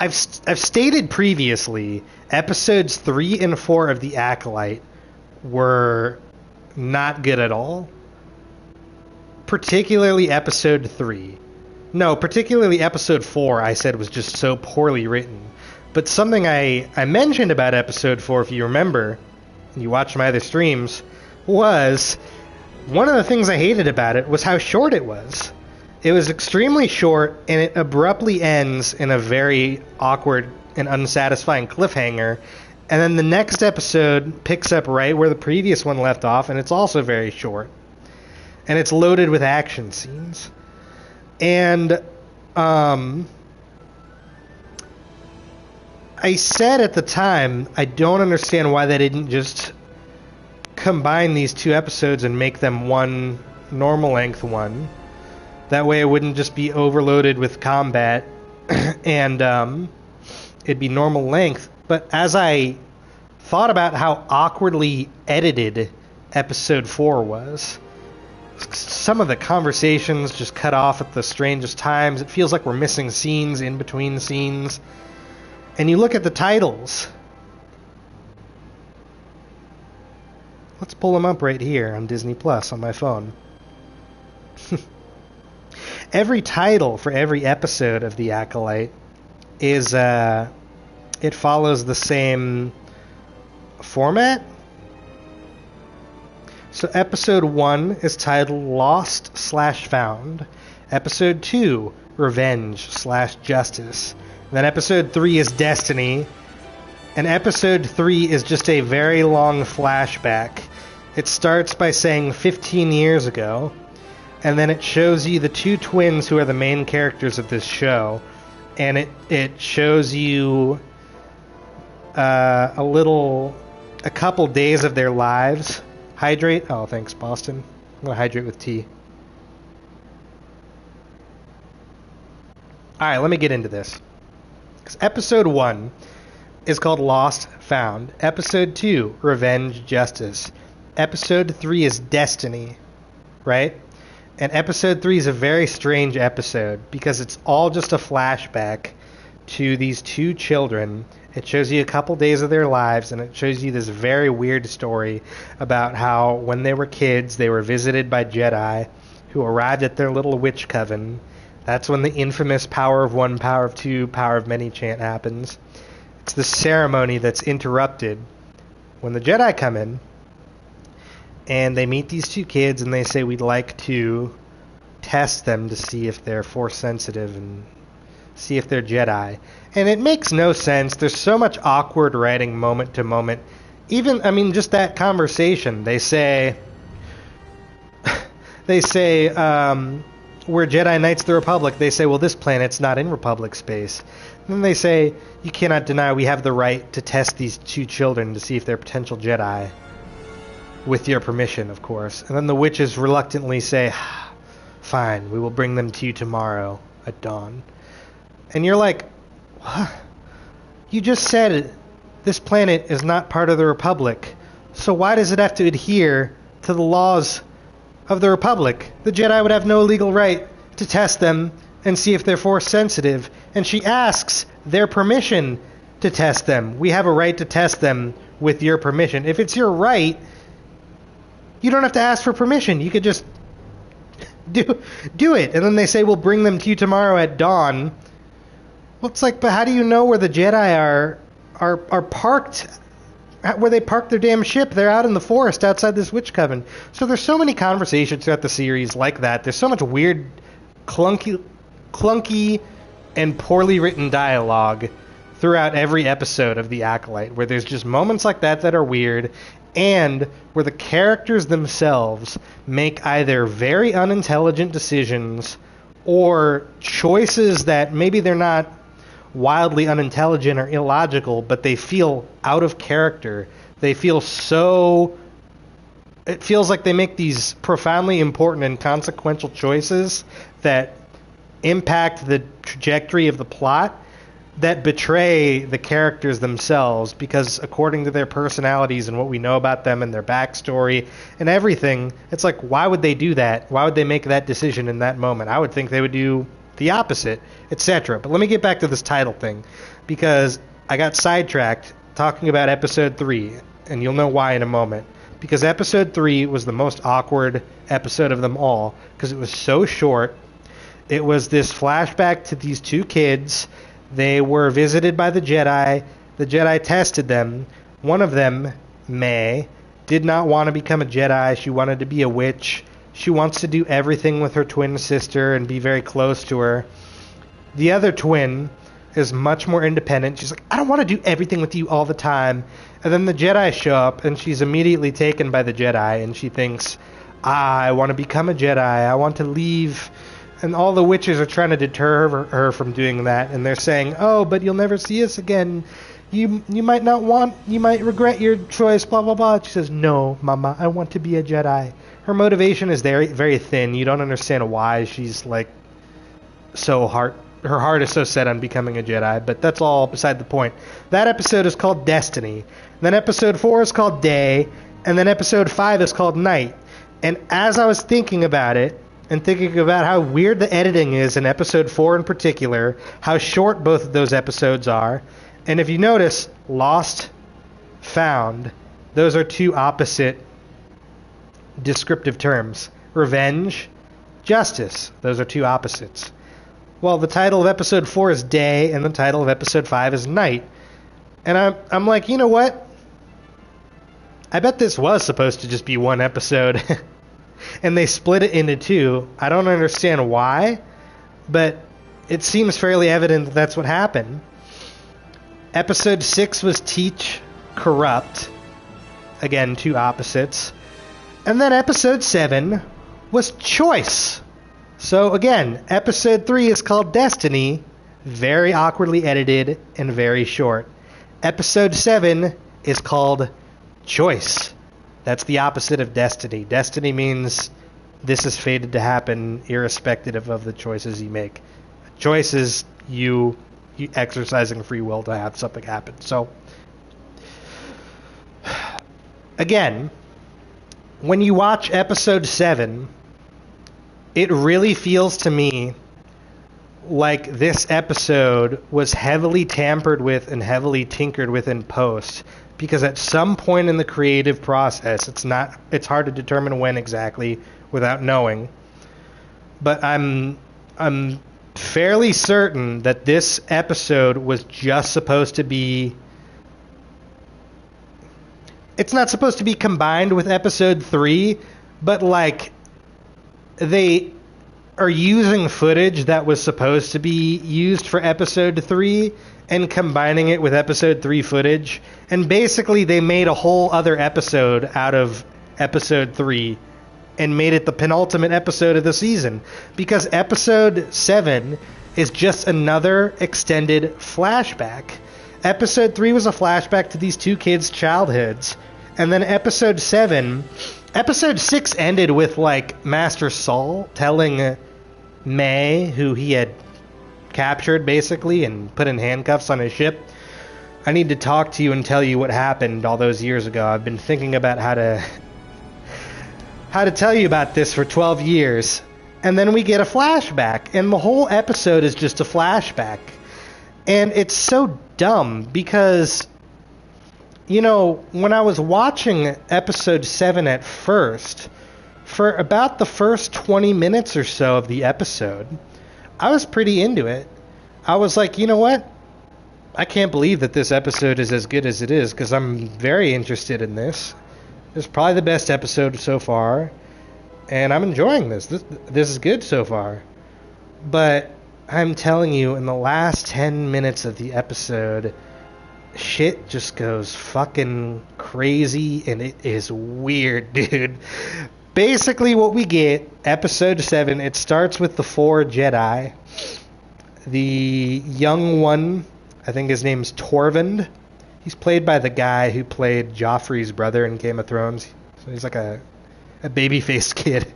I've stated previously, episodes 3 and 4 of The Acolyte were not good at all. Particularly episode 3. No, particularly episode 4, I said was just so poorly written. But something I mentioned about episode 4, if you remember, and you watched my other streams, was one of the things I hated about it was how short it was. It was extremely short, and it abruptly ends in a very awkward and unsatisfying cliffhanger. And then the next episode picks up right where the previous one left off, and it's also very short. And it's loaded with action scenes. And I said at the time, I don't understand why they didn't just combine these two episodes and make them one normal length one. That way it wouldn't just be overloaded with combat and it'd be normal length. But as I thought about how awkwardly edited episode 4 was, some of the conversations just cut off at the strangest times. It feels like we're missing scenes in between scenes. And you look at the titles. Let's pull them up right here on Disney Plus on my phone. Every title for every episode of The Acolyte is, it follows the same format. So episode 1 is titled Lost/Found. Episode 2, Revenge/Justice. And then episode 3 is Destiny. And episode 3 is just a very long flashback. It starts by saying 15 years ago, and then it shows you the two twins who are the main characters of this show. And it shows you a couple days of their lives. Hydrate. Oh, thanks, Boston. I'm going to hydrate with tea. Alright, let me get into this. Because episode 1 is called Lost Found. Episode 2, Revenge Justice. Episode 3 is Destiny. Right? And episode 3 is a very strange episode because it's all just a flashback to these two children. It shows you a couple days of their lives, and it shows you this very weird story about how when they were kids, they were visited by Jedi who arrived at their little witch coven. That's when the infamous power of one, power of two, power of many chant happens. It's the ceremony that's interrupted when the Jedi come in, and they meet these two kids, and they say, we'd like to test them to see if they're Force sensitive and see if they're Jedi. And it makes no sense. There's so much awkward writing moment to moment. Even, just that conversation. They say, we're Jedi Knights of the Republic. They say, well, this planet's not in Republic space. And then they say, you cannot deny we have the right to test these two children to see if they're potential Jedi. With your permission, of course. And then the witches reluctantly say, fine, we will bring them to you tomorrow at dawn. And you're like, what? You just said this planet is not part of the Republic, so why does it have to adhere to the laws of the Republic? The Jedi would have no legal right to test them and see if they're Force sensitive. And she asks their permission to test them. We have a right to test them with your permission. If it's your right, you don't have to ask for permission. You could just do it. And then they say, we'll bring them to you tomorrow at dawn. Well, it's like, but how do you know where the Jedi are parked, where they park their damn ship? They're out in the forest outside this witch coven. So there's so many conversations throughout the series like that. There's so much weird, clunky, and poorly written dialogue throughout every episode of The Acolyte, where there's just moments like that that are weird, and where the characters themselves make either very unintelligent decisions or choices that maybe they're not wildly unintelligent or illogical, but they feel out of character. They feel so... It feels like they make these profoundly important and consequential choices that impact the trajectory of the plot, that betray the characters themselves, because according to their personalities and what we know about them and their backstory and everything, it's like, why would they do that? Why would they make that decision in that moment? I would think they would do the opposite, etc. But let me get back to this title thing, because I got sidetracked talking about episode 3, and you'll know why in a moment. Because episode 3 was the most awkward episode of them all, because it was so short. It was this flashback to these two kids. They were visited by the Jedi. The Jedi tested them. One of them, May, did not want to become a Jedi. She wanted to be a witch. She wants to do everything with her twin sister and be very close to her. The other twin is much more independent. She's like, I don't want to do everything with you all the time. And then the Jedi show up, and she's immediately taken by the Jedi, and she thinks, I want to become a Jedi. I want to leave. And all the witches are trying to deter her from doing that, and they're saying, oh, but you'll never see us again. You might not want, you might regret your choice, blah, blah, blah. She says, no, Mama, I want to be a Jedi. Her motivation is very, very thin. You don't understand why she's, like, so her heart is so set on becoming a Jedi, but that's all beside the point. That episode is called Destiny. Then episode 4 is called Day, and then episode 5 is called Night. And as I was thinking about it, and thinking about how weird the editing is in episode 4 in particular, how short both of those episodes are, and if you notice, Lost, Found, those are two opposite descriptive terms. Revenge, Justice, those are two opposites. Well, the title of episode 4 is Day, and the title of episode 5 is Night. And I'm like, you know what? I bet this was supposed to just be one episode. And they split it into two. I don't understand why, but it seems fairly evident that that's what happened. Episode 6 was Teach, Corrupt. Again, two opposites. And then episode 7 was Choice. So again, episode 3 is called Destiny, very awkwardly edited and very short. Episode 7 is called Choice. That's the opposite of Destiny. Destiny means this is fated to happen irrespective of the choices you make. Choice is you exercising free will to have something happen. So, again, when you watch episode 7, it really feels to me like this episode was heavily tampered with and heavily tinkered with in post, because at some point in the creative process, it's hard to determine when exactly without knowing, but I'm fairly certain that this episode was just supposed to be, it's not supposed to be combined with episode 3, but like they are using footage that was supposed to be used for episode 3 and combining it with episode 3 footage, and basically they made a whole other episode out of episode 3 and made it the penultimate episode of the season, because episode 7 is just another extended flashback. Episode 3 was a flashback to these two kids' childhoods, and then episode 6 ended with like Master Saul telling May, who he had captured basically and put in handcuffs on his ship, I need to talk to you and tell you what happened all those years ago. I've been thinking about how to tell you about this for 12 years. And then we get a flashback, and the whole episode is just a flashback. And it's so dumb because, you know, when I was watching episode 7 at first, for about the first 20 minutes or so of the episode, I was pretty into it. I was like, you know what? I can't believe that this episode is as good as it is, because I'm very interested in this. It's probably the best episode so far, and I'm enjoying this. This is good so far. But I'm telling you, in the last 10 minutes of the episode, shit just goes fucking crazy, and it is weird, dude. Basically what we get, episode 7, it starts with the 4 Jedi. The young one, I think his name's Torvald. He's played by the guy who played Joffrey's brother in Game of Thrones. So he's like a baby-faced kid.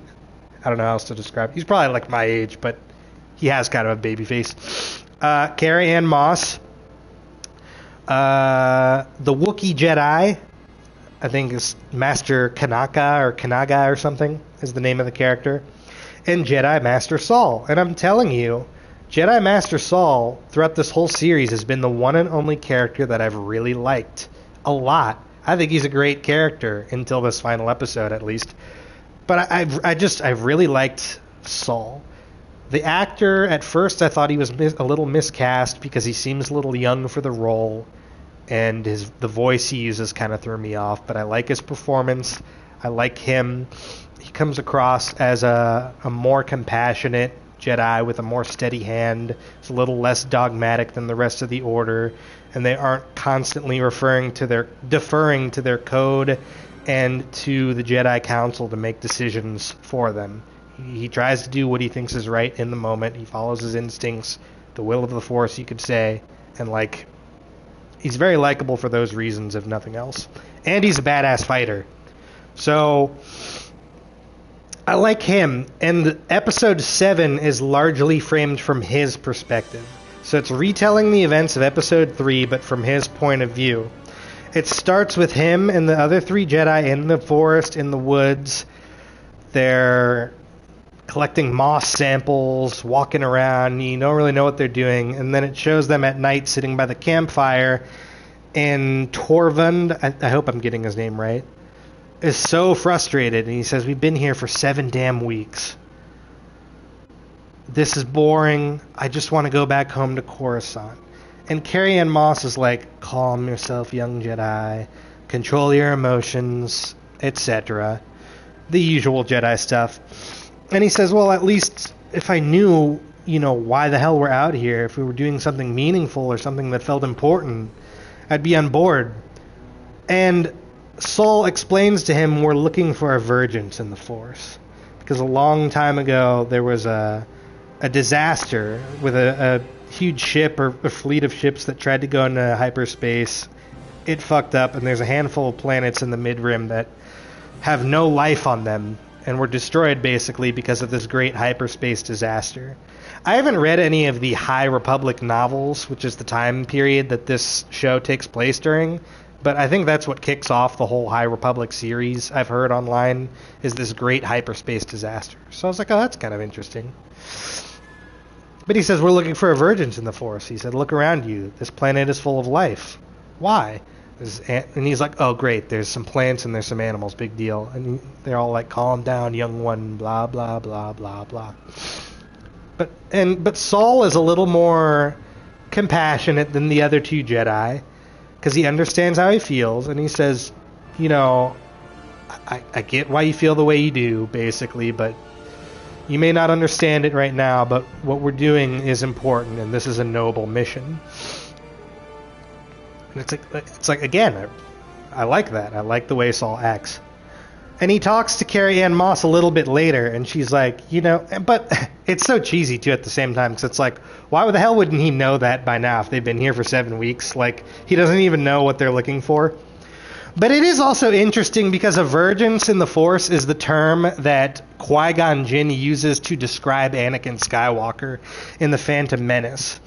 I don't know how else to describe it. He's probably like my age, but he has kind of a baby face. Carrie Ann Moss. The Wookiee Jedi, I think is Master Kanaga or something is the name of the character. And Jedi Master Saul. And I'm telling you, Jedi Master Saul, throughout this whole series, has been the one and only character that I've really liked a lot. I think he's a great character until this final episode, at least. But I've really liked Saul. The actor, at first, I thought he was a little miscast because he seems a little young for the role, and the voice he uses kind of threw me off. But I like his performance. I like him. He comes across as a more compassionate Jedi with a more steady hand. It's a little less dogmatic than the rest of the Order, and they aren't constantly deferring to their code and to the Jedi Council to make decisions for them. He tries to do what he thinks is right in the moment. He follows his instincts, the will of the Force, you could say, and he's very likable for those reasons, if nothing else. And he's a badass fighter. So I like him, and episode 7 is largely framed from his perspective. So it's retelling the events of episode 3, but from his point of view. It starts with him and the other 3 Jedi in the forest, in the woods. They're collecting moss samples, walking around. You don't really know what they're doing. And then it shows them at night sitting by the campfire, and Torvund, I hope I'm getting his name right, is so frustrated, and he says, "We've been here for 7 damn weeks. This is boring. I just want to go back home to Coruscant." And Carrie-Anne Moss is like, "Calm yourself, young Jedi. Control your emotions, etc." The usual Jedi stuff. And he says, "Well, at least if I knew, why the hell we're out here, if we were doing something meaningful or something that felt important, I'd be on board." And Saul explains to him we're looking for a vergence in the Force. Because a long time ago, there was a disaster with a huge ship or a fleet of ships that tried to go into hyperspace. It fucked up, and there's a handful of planets in the mid-rim that have no life on them and were destroyed, basically, because of this great hyperspace disaster. I haven't read any of the High Republic novels, which is the time period that this show takes place during, but I think that's what kicks off the whole High Republic series, I've heard online, is this great hyperspace disaster. So I was like, oh, that's kind of interesting. But he says, we're looking for a vergence in the Force. He said, look around you. This planet is full of life. Why? And he's like, oh, great, there's some plants and there's some animals, big deal. And they're all like, calm down, young one, blah, blah, blah, blah, blah. But Saul is a little more compassionate than the other 2 Jedi, because he understands how he feels, and he says, I get why you feel the way you do, basically, but you may not understand it right now, but what we're doing is important, and this is a noble mission. And it's like again, I like that. I like the way Saul acts. And he talks to Carrie-Anne Moss a little bit later, and she's like, but it's so cheesy, too, at the same time, because it's like, why the hell wouldn't he know that by now if they've been here for 7 weeks? Like, he doesn't even know what they're looking for. But it is also interesting because a vergence in the Force is the term that Qui-Gon Jinn uses to describe Anakin Skywalker in The Phantom Menace.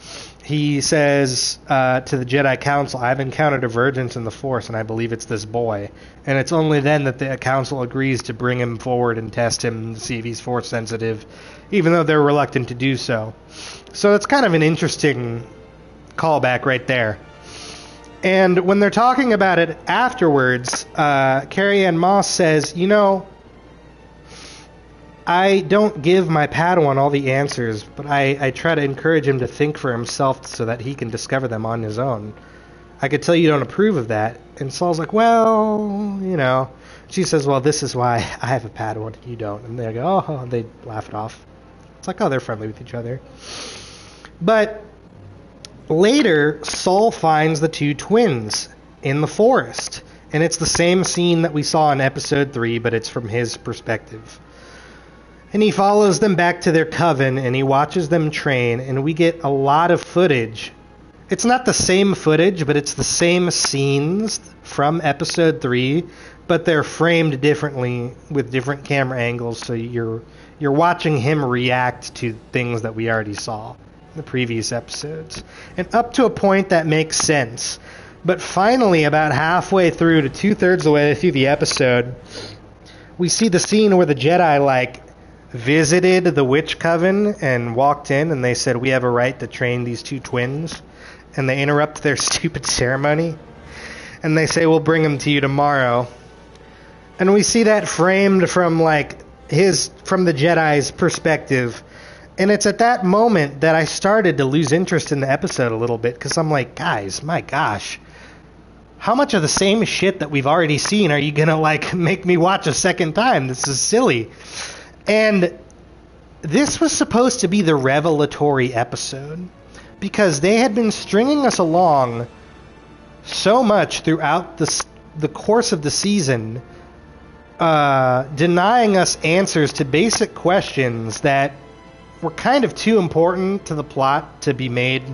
He says to the Jedi Council, I've encountered a vergence in the Force, and I believe it's this boy. And it's only then that the Council agrees to bring him forward and test him to see if he's Force sensitive, even though they're reluctant to do so. So it's kind of an interesting callback right there. And when they're talking about it afterwards, Carrie-Anne Moss says, I don't give my Padawan all the answers, but I try to encourage him to think for himself so that he can discover them on his own. I could tell you don't approve of that. And Saul's like, well, She says, well, this is why I have a Padawan and you don't. And they go, oh, they laugh it off. It's like, oh, they're friendly with each other. But later, Saul finds the 2 twins in the forest. And it's the same scene that we saw in episode 3, but it's from his perspective. And he follows them back to their coven, and he watches them train, and we get a lot of footage. It's not the same footage, but it's the same scenes from episode 3, but they're framed differently with different camera angles, so you're watching him react to things that we already saw in the previous episodes. And up to a point that makes sense. But finally, about halfway through to 2/3 of the way through the episode, we see the scene where the Jedi, visited the witch coven and walked in, and they said, we have a right to train these two twins, and they interrupt their stupid ceremony, and they say, we'll bring them to you tomorrow. And we see that framed from like from the Jedi's perspective. And it's at that moment that I started to lose interest in the episode a little bit, because I'm like, guys, my gosh, how much of the same shit that we've already seen are you going to like make me watch a second time? This is silly. And this was supposed to be the revelatory episode, because they had been stringing us along so much throughout the course of the season, denying us answers to basic questions that were kind of too important to the plot to be made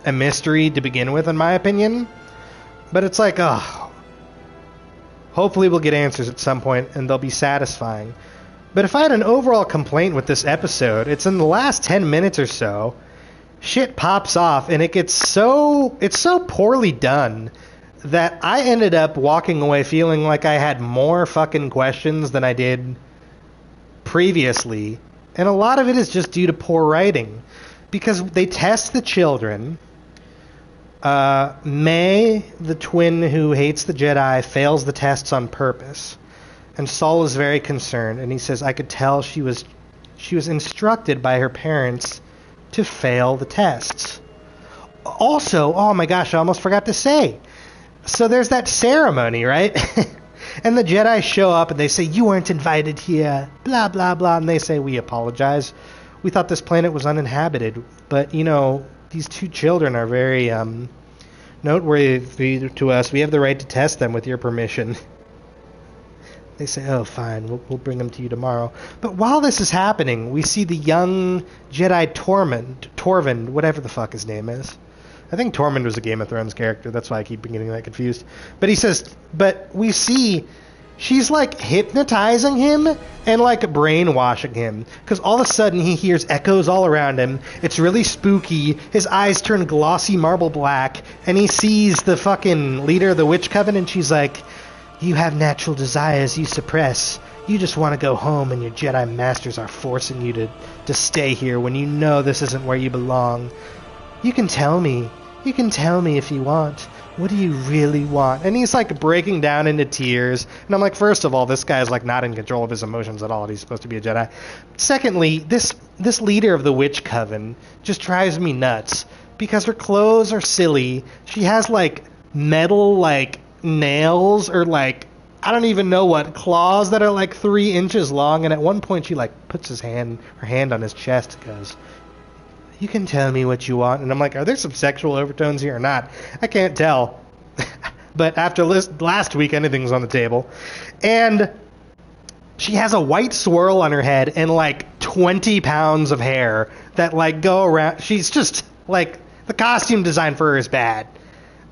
a mystery to begin with, in my opinion. But it's like, hopefully we'll get answers at some point and they'll be satisfying. But if I had an overall complaint with this episode, it's in the last 10 minutes or so, shit pops off and it's so poorly done that I ended up walking away feeling like I had more fucking questions than I did previously. And a lot of it is just due to poor writing, because they test the children. May, the twin who hates the Jedi, fails the tests on purpose. And Saul is very concerned, and he says, I could tell she was instructed by her parents to fail the tests. Also, oh my gosh, I almost forgot to say. So there's that ceremony, right? And the Jedi show up and they say, you weren't invited here, blah, blah, blah. And they say, we apologize. We thought this planet was uninhabited. But, these two children are very noteworthy to us. We have the right to test them with your permission. They say, oh, fine, we'll bring them to you tomorrow. But while this is happening, we see the young Jedi Torvald, whatever the fuck his name is. I think Tormund was a Game of Thrones character. That's why I keep getting that confused. But he says, but we see she's like hypnotizing him and like brainwashing him. Because all of a sudden he hears echoes all around him. It's really spooky. His eyes turn glossy marble black. And he sees the fucking leader of the Witch Coven. And she's like, you have natural desires you suppress. You just want to go home and your Jedi masters are forcing you to stay here when you know this isn't where you belong. You can tell me if you want. What do you really want? And he's like breaking down into tears. And I'm like, first of all, this guy's like not in control of his emotions at all. He's supposed to be a Jedi. Secondly, this leader of the Witch Coven just drives me nuts because her clothes are silly. She has like metal like nails or like I don't even know what claws that are like 3 inches long. And at one point she like puts her hand on his chest and goes, you can tell me what you want. And I'm like, are there some sexual overtones here or not? I can't tell. But after last week, anything's on the table. And she has a white swirl on her head and like 20 pounds of hair that like go around. She's just like, the costume design for her is bad.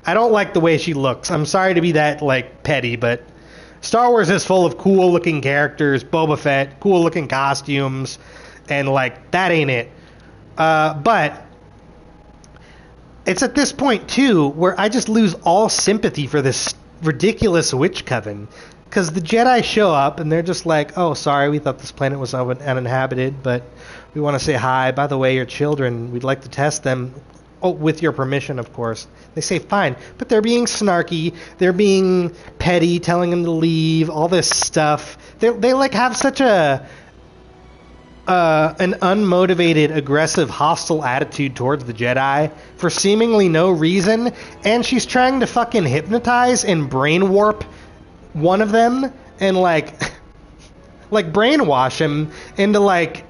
I don't like the way she looks. I'm sorry to be that like petty, but Star Wars is full of cool looking characters, Boba Fett, cool looking costumes, and like, that ain't it. But it's at this point, too, where I just lose all sympathy for this ridiculous witch coven. Because the Jedi show up, and they're just like, oh, sorry, we thought this planet was uninhabited, but we want to say hi. By the way, your children, we'd like to test them. Oh, with your permission, of course. They say, fine. But they're being snarky. They're being petty, telling them to leave, all this stuff. They like, have such an unmotivated, aggressive, hostile attitude towards the Jedi for seemingly no reason, and she's trying to fucking hypnotize and brain warp one of them and like brainwash him into like,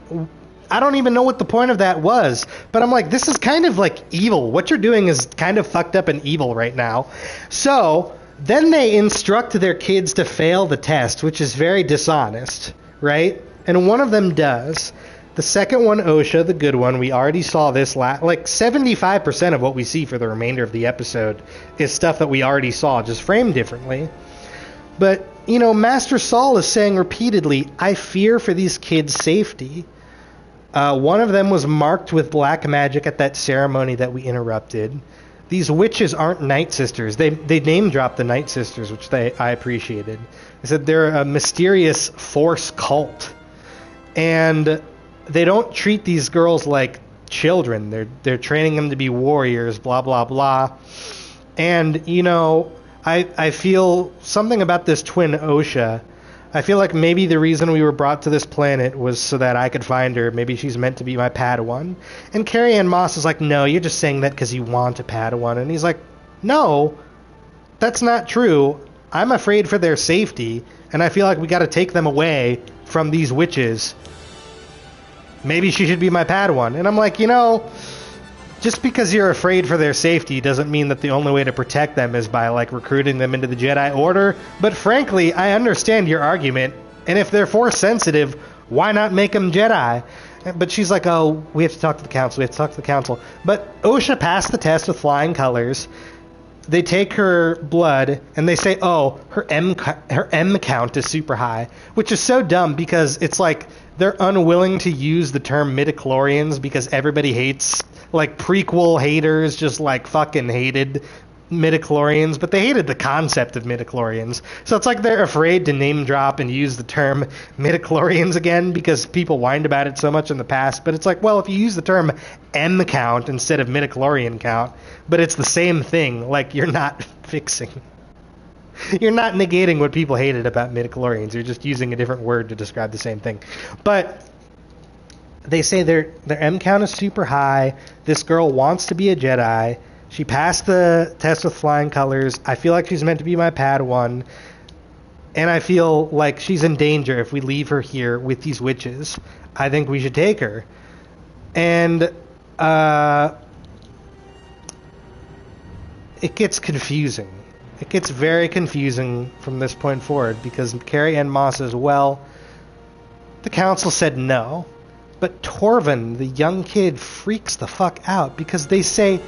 I don't even know what the point of that was, but I'm like, this is kind of like evil. What you're doing is kind of fucked up and evil right now. So then they instruct their kids to fail the test, which is very dishonest, right? And one of them does. The second one, Osha, the good one, we already saw this like 75% of what we see for the remainder of the episode is stuff that we already saw, just framed differently. But, Master Saul is saying repeatedly, I fear for these kids' safety. One of them was marked with black magic at that ceremony that we interrupted. These witches aren't Night Sisters. They name-dropped the Night Sisters, which I appreciated. They said they're a mysterious force cult. and they don't treat these girls like children. They're training them to be warriors, blah blah blah. And you know, I feel something about this twin Osha. I feel like maybe the reason we were brought to this planet was so that I could find her. Maybe she's meant to be my Padawan. And Carrie-Anne Moss is like, no, you're just saying that because you want a Padawan. And he's like, no, that's not true. I'm afraid for their safety, and I feel like we got to take them away from these witches. Maybe she should be my Padawan. And I'm like, you know, just because you're afraid for their safety doesn't mean that the only way to protect them is by, like, recruiting them into the Jedi Order. But frankly, I understand your argument. And if they're Force sensitive, why not make them Jedi? But she's like, oh, we have to talk to the Council. But Osha passed the test with flying colors. They take her blood, and they say, oh, her M count is super high. Which is so dumb, because it's like they're unwilling to use the term midichlorians because everybody hates, like, prequel haters just, like, fucking hated midichlorians, but they hated the concept of midichlorians. So it's like they're afraid to name drop and use the term midichlorians again because people whined about it so much in the past. But it's like, well, if you use the term M count instead of midichlorian count, but it's the same thing, like, you're not fixing. You're not negating what people hated about midichlorians. You're just using a different word to describe the same thing. But they say their M count is super high. This girl wants to be a Jedi. She passed the test with flying colors. I feel like she's meant to be my Padawan. And I feel like she's in danger if we leave her here with these witches. I think we should take her. And it gets confusing. It gets very confusing from this point forward because Carrie-Anne Moss says, well, the Council said no. But Torvin, the young kid, freaks the fuck out because they say,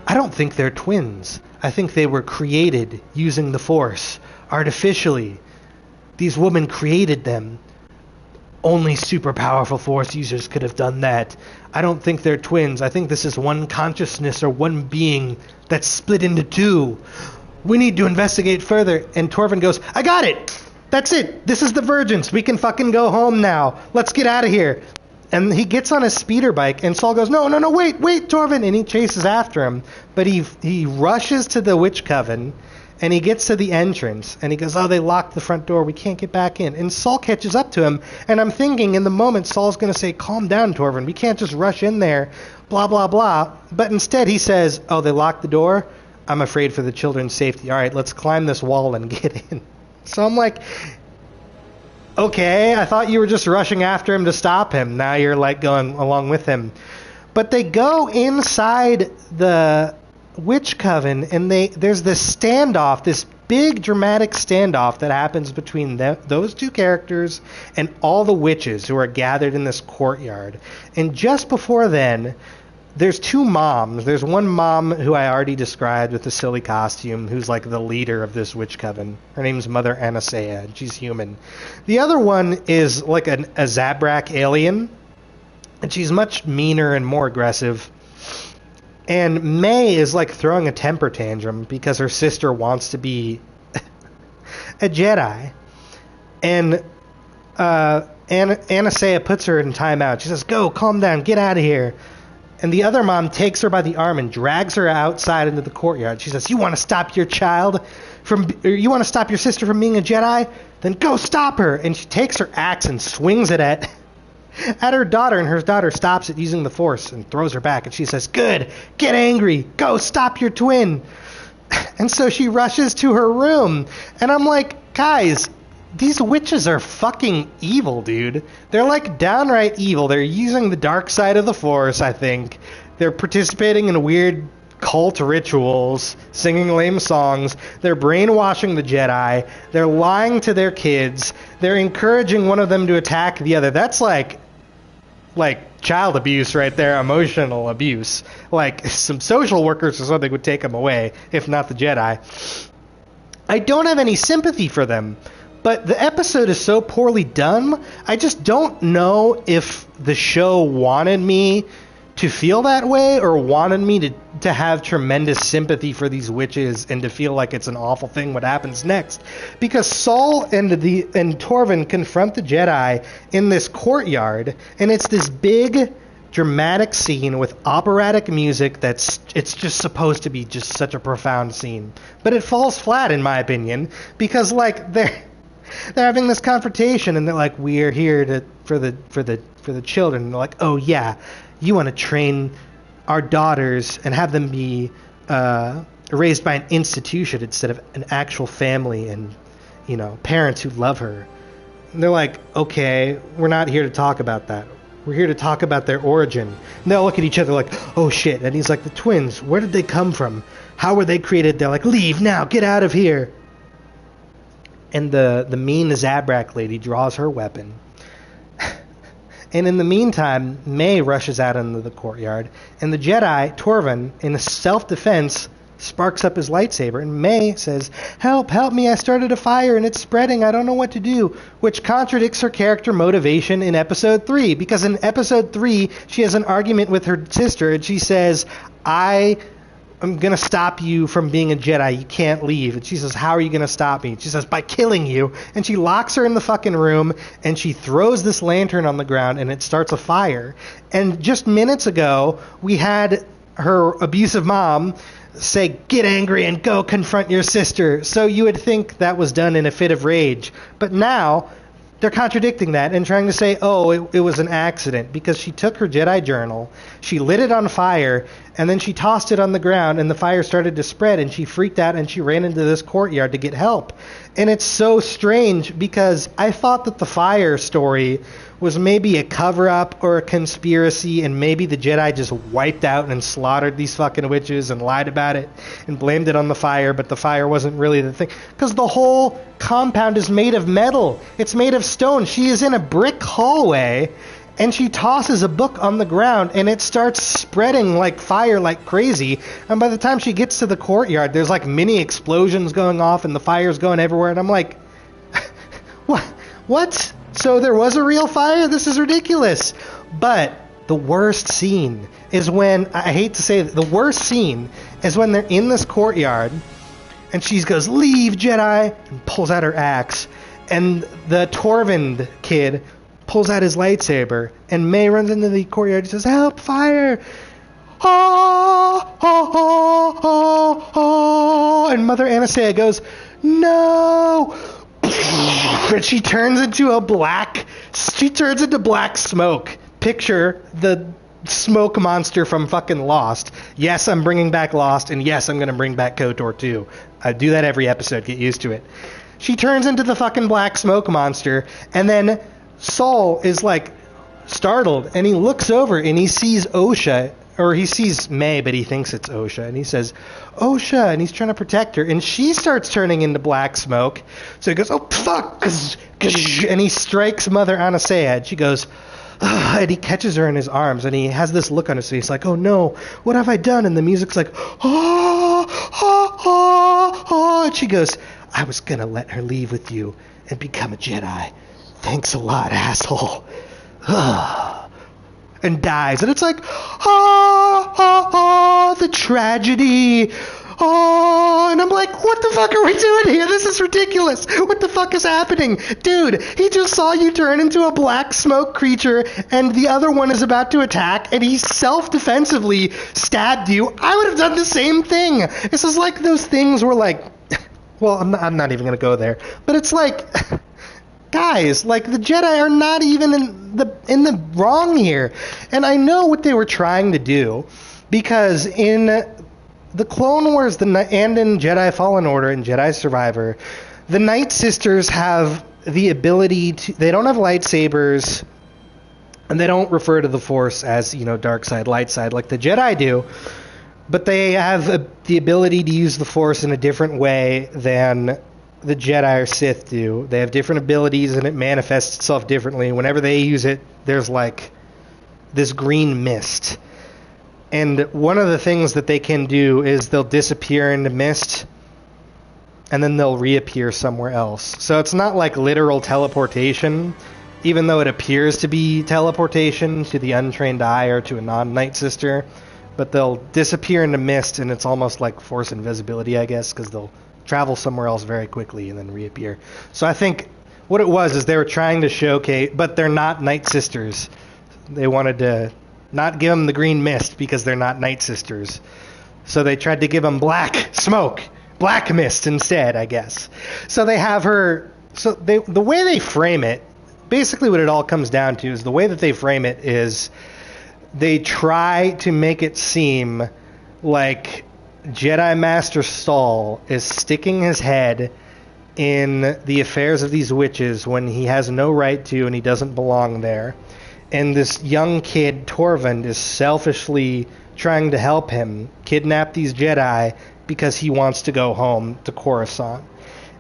I don't think they're twins. I think they were created using the Force, artificially. These women created them. Only super powerful Force users could have done that. I don't think they're twins. I think this is one consciousness or one being that's split into two. We need to investigate further. And Torvin goes, I got it! That's it! This is the Virgins. We can fucking go home now. Let's get out of here. And he gets on his speeder bike, and Saul goes, no, wait, Torvin! And he chases after him. But he rushes to the Witch Coven, and he gets to the entrance, and he goes, oh, they locked the front door. We can't get back in. And Saul catches up to him, and I'm thinking in the moment Saul's going to say, calm down, Torvin. We can't just rush in there, blah, blah, blah. But instead he says, oh, they locked the door? I'm afraid for the children's safety. All right, let's climb this wall and get in. So I'm like, okay, I thought you were just rushing after him to stop him. Now you're, like, going along with him. But they go inside the Witch Coven, and there's this standoff, this big dramatic standoff that happens between those two characters and all the witches who are gathered in this courtyard. And just before then, there's two moms. There's one mom who I already described with the silly costume, who's like the leader of this witch coven. Her name's Mother Anasea, and she's human. The other one is like a Zabrak alien, and she's much meaner and more aggressive. And May is like throwing a temper tantrum because her sister wants to be a Jedi. And Anasea puts her in timeout. She says, go, calm down, get out of here. And the other mom takes her by the arm and drags her outside into the courtyard. She says, you want to stop your sister from being a Jedi? Then go stop her. And she takes her axe and swings it at her daughter, and her daughter stops it using the Force and throws her back. And she says, good, get angry, go stop your twin. And so she rushes to her room. And I'm like, guys, these witches are fucking evil, dude. They're like downright evil. They're using the dark side of the Force, I think. They're participating in weird cult rituals, singing lame songs. They're brainwashing the Jedi. They're lying to their kids. They're encouraging one of them to attack the other. That's like child abuse right there, emotional abuse. Like some social workers or something would take them away, if not the Jedi. I don't have any sympathy for them. But the episode is so poorly done, I just don't know if the show wanted me to feel that way or wanted me to have tremendous sympathy for these witches and to feel like it's an awful thing what happens next. Because Saul and Torvin confront the Jedi in this courtyard, and it's this big dramatic scene with operatic music it's just supposed to be just such a profound scene. But it falls flat in my opinion, because like they're having this confrontation and they're like, we're here for the children. And they're like, oh yeah, you want to train our daughters and have them be raised by an institution instead of an actual family and, you know, parents who love her. And they're like, okay, we're not here to talk about that. We're here to talk about their origin. And they'll look at each other like, oh shit. And he's like, the twins, where did they come from? How were they created? They're like, leave now, get out of here. And the mean Zabrak lady draws her weapon. And in the meantime, May rushes out into the courtyard, and the Jedi, Torvin, in self-defense, sparks up his lightsaber, and May says, help me, I started a fire and it's spreading, I don't know what to do, which contradicts her character motivation in Episode 3, because in Episode 3, she has an argument with her sister, and she says, I'm going to stop you from being a Jedi. You can't leave. And she says, how are you going to stop me? And she says, by killing you. And she locks her in the fucking room, and she throws this lantern on the ground, and it starts a fire. And just minutes ago, we had her abusive mom say, get angry and go confront your sister. So you would think that was done in a fit of rage. But now they're contradicting that and trying to say, oh, it was an accident, because she took her Jedi journal, she lit it on fire, and then she tossed it on the ground, and the fire started to spread, and she freaked out, and she ran into this courtyard to get help. And it's so strange, because I thought that the fire story was maybe a cover-up or a conspiracy, and maybe the Jedi just wiped out and slaughtered these fucking witches and lied about it and blamed it on the fire, but the fire wasn't really the thing. Because the whole compound is made of metal. It's made of stone. She is in a brick hallway, and she tosses a book on the ground, and it starts spreading like fire like crazy. And by the time she gets to the courtyard, there's like mini explosions going off, and the fire's going everywhere. And I'm like, what? So there was a real fire? This is ridiculous. But the worst scene is when, I hate to say it, the worst scene is when they're in this courtyard, and she goes, leave, Jedi, and pulls out her axe. And the Torvind kid pulls out his lightsaber, and May runs into the courtyard and says, help, fire! Oh, oh, oh, oh, oh. And Mother Anastasia goes, no! And she turns into black smoke. Picture the smoke monster from fucking Lost. Yes, I'm bringing back Lost, and yes, I'm going to bring back KOTOR too. I do that every episode, get used to it. She turns into the fucking black smoke monster, and then Saul is like startled, and he looks over and he sees Osha, or he sees May, but he thinks it's Osha, and he says, Osha, and he's trying to protect her, and she starts turning into black smoke. So he goes, oh fuck, and he strikes Mother Anastasia, and she goes, ugh, and he catches her in his arms, and he has this look on his face like, oh no, what have I done? And the music's like, oh, oh, oh, oh, and she goes, I was gonna let her leave with you and become a Jedi. Thanks a lot, asshole. And dies. And it's like, the tragedy. Oh, and I'm like, what the fuck are we doing here? This is ridiculous. What the fuck is happening? Dude, he just saw you turn into a black smoke creature, and the other one is about to attack, and he self-defensively stabbed you. I would have done the same thing. This is like those things where, like, well, I'm not even going to go there. But it's like, guys, like, the Jedi are not even in the wrong here. And I know what they were trying to do, because in the Clone Wars and in Jedi Fallen Order and Jedi Survivor, the Night Sisters have the ability to, they don't have lightsabers, and they don't refer to the Force as, dark side, light side, like the Jedi do. But they have the ability to use the Force in a different way than the Jedi or Sith do. They have different abilities, and it manifests itself differently. Whenever they use it, there's like this green mist. And one of the things that they can do is they'll disappear into mist, and then they'll reappear somewhere else. So it's not like literal teleportation. even though it appears to be teleportation to the untrained eye or to a non-Night Sister, but they'll disappear into mist, and it's almost like force invisibility, I guess, because they'll travel somewhere else very quickly and then reappear. So I think what it was is they were trying to showcase, but they're not Night Sisters. They wanted to not give them the green mist because they're not Night Sisters. So they tried to give them black smoke, black mist instead, I guess. So they have her, the way they frame it, basically what it all comes down to is the way that they frame it is they try to make it seem like Jedi Master Saul is sticking his head in the affairs of these witches when he has no right to and he doesn't belong there. And this young kid, Torvund, is selfishly trying to help him kidnap these Jedi because he wants to go home to Coruscant.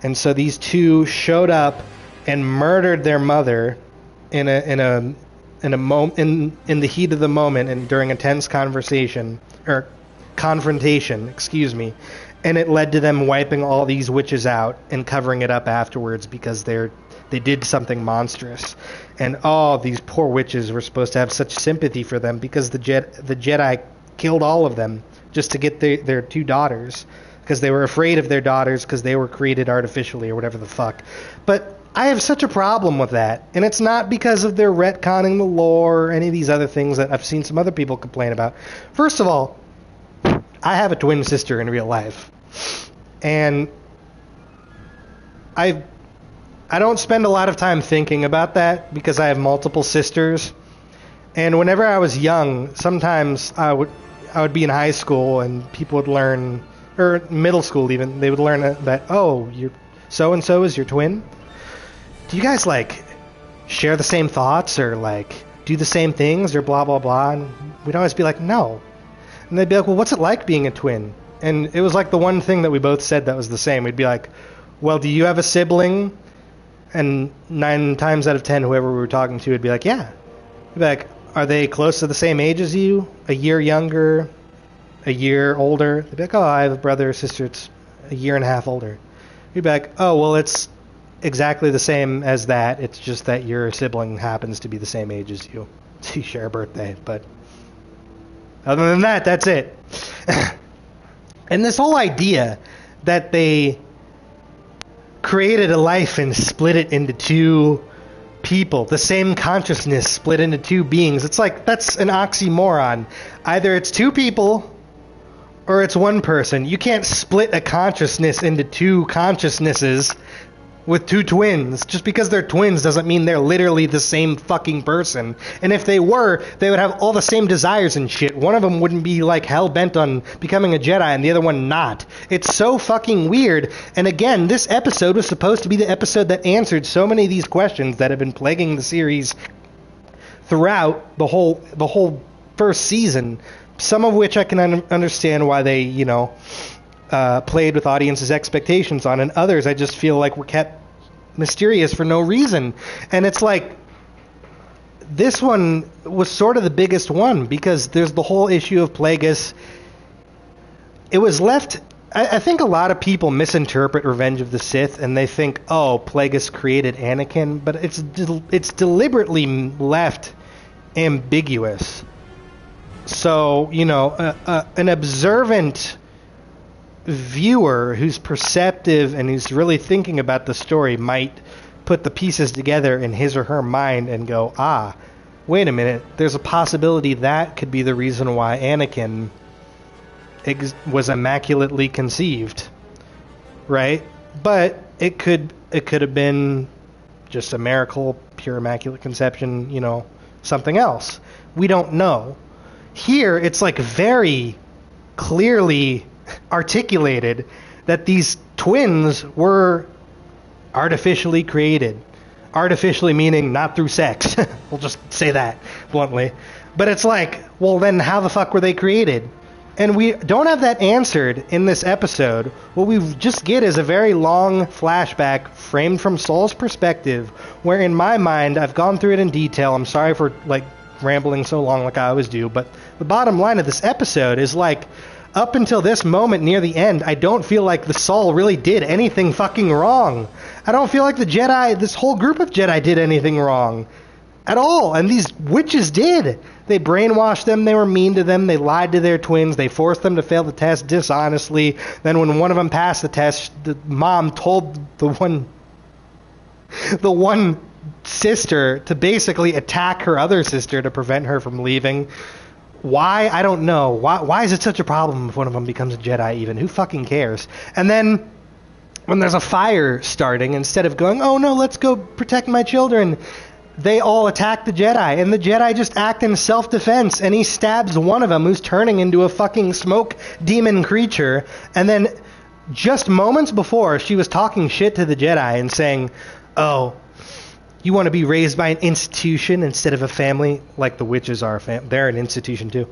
And so these two showed up and murdered their mother in the heat of the moment and during a tense confrontation, and it led to them wiping all these witches out and covering it up afterwards because they did something monstrous. And these poor witches were supposed to have such sympathy for them because the Jedi killed all of them just to get their two daughters because they were afraid of their daughters because they were created artificially or whatever the fuck. But I have such a problem with that, and it's not because of their retconning the lore or any of these other things that I've seen some other people complain about. First of all, I have a twin sister in real life, and I don't spend a lot of time thinking about that because I have multiple sisters. And whenever I was young, sometimes I would be in high school and people would learn, or middle school even, they would learn that, your so-and-so is your twin? Do you guys, share the same thoughts or, do the same things or blah, blah, blah? And we'd always be like, no. And they'd be like, well, what's it like being a twin? And it was the one thing that we both said that was the same. We'd be like, well, do you have a sibling? And 9 times out of 10, whoever we were talking to would be like, yeah. We'd be like, are they close to the same age as you? A year younger? A year older? They'd be like, I have a brother or sister. It's a year and a half older. We'd be like, well, it's exactly the same as that. It's just that your sibling happens to be the same age as you. So you share a birthday. But other than that, that's it. And this whole idea that they created a life and split it into two people, the same consciousness split into two beings. It's that's an oxymoron. Either it's two people or it's one person. You can't split a consciousness into two consciousnesses with two twins. Just because they're twins doesn't mean they're literally the same fucking person. And if they were, they would have all the same desires and shit. One of them wouldn't be hell-bent on becoming a Jedi and the other one not. It's so fucking weird. And again, this episode was supposed to be the episode that answered so many of these questions that have been plaguing the series throughout the whole first season. Some of which I can understand why they, played with audiences' expectations on, and others I just feel were kept mysterious for no reason. And it's this one was sort of the biggest one because there's the whole issue of Plagueis. It was left, I think a lot of people misinterpret Revenge of the Sith and they think, Plagueis created Anakin, but it's deliberately left ambiguous. So, an observant viewer who's perceptive and who's really thinking about the story might put the pieces together in his or her mind and go, wait a minute, there's a possibility that could be the reason why Anakin was immaculately conceived, right? But it could have been just a miracle, pure immaculate conception, something else. We don't know. Here, it's very clearly articulated that these twins were artificially created. Artificially meaning not through sex. We'll just say that bluntly. But it's well, then how the fuck were they created? And we don't have that answered in this episode. What we just get is a very long flashback framed from Saul's perspective, where in my mind, I've gone through it in detail. I'm sorry for rambling so long like I always do, but the bottom line of this episode is up until this moment near the end, I don't feel like the Saul really did anything fucking wrong. I don't feel like the Jedi, this whole group of Jedi did anything wrong at all. And these witches did. They brainwashed them. They were mean to them. They lied to their twins. They forced them to fail the test dishonestly. Then when one of them passed the test, the mom told the one sister to basically attack her other sister to prevent her from leaving. Why? I don't know. Why is it such a problem if one of them becomes a Jedi even? Who fucking cares? And then when there's a fire starting, instead of going, oh no, let's go protect my children, they all attack the Jedi, and the Jedi just act in self-defense, and he stabs one of them who's turning into a fucking smoke demon creature. And then just moments before, she was talking shit to the Jedi and saying, oh, you want to be raised by an institution instead of a family? Like the witches are. They're an institution too.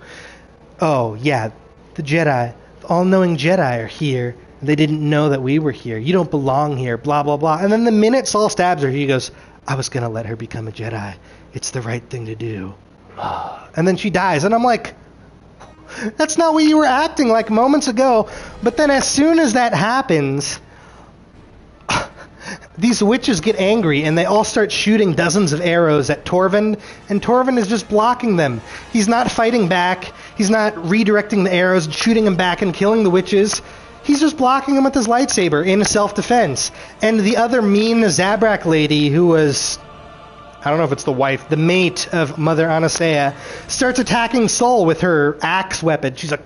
Oh, yeah, the Jedi, the all-knowing Jedi are here. They didn't know that we were here. You don't belong here, blah, blah, blah. And then the minute Saul stabs her, he goes, I was going to let her become a Jedi. It's the right thing to do. And then she dies. And I'm like, that's not what you were acting like moments ago. But then as soon as that happens, these witches get angry and they all start shooting dozens of arrows at Torvin, and Torvin is just blocking them. He's not fighting back. He's not redirecting the arrows and shooting them back and killing the witches. He's just blocking them with his lightsaber in self-defense. And the other mean Zabrak lady, who was, I don't know if it's the wife, the mate of Mother Anasea, starts attacking Saul with her axe weapon. She's like,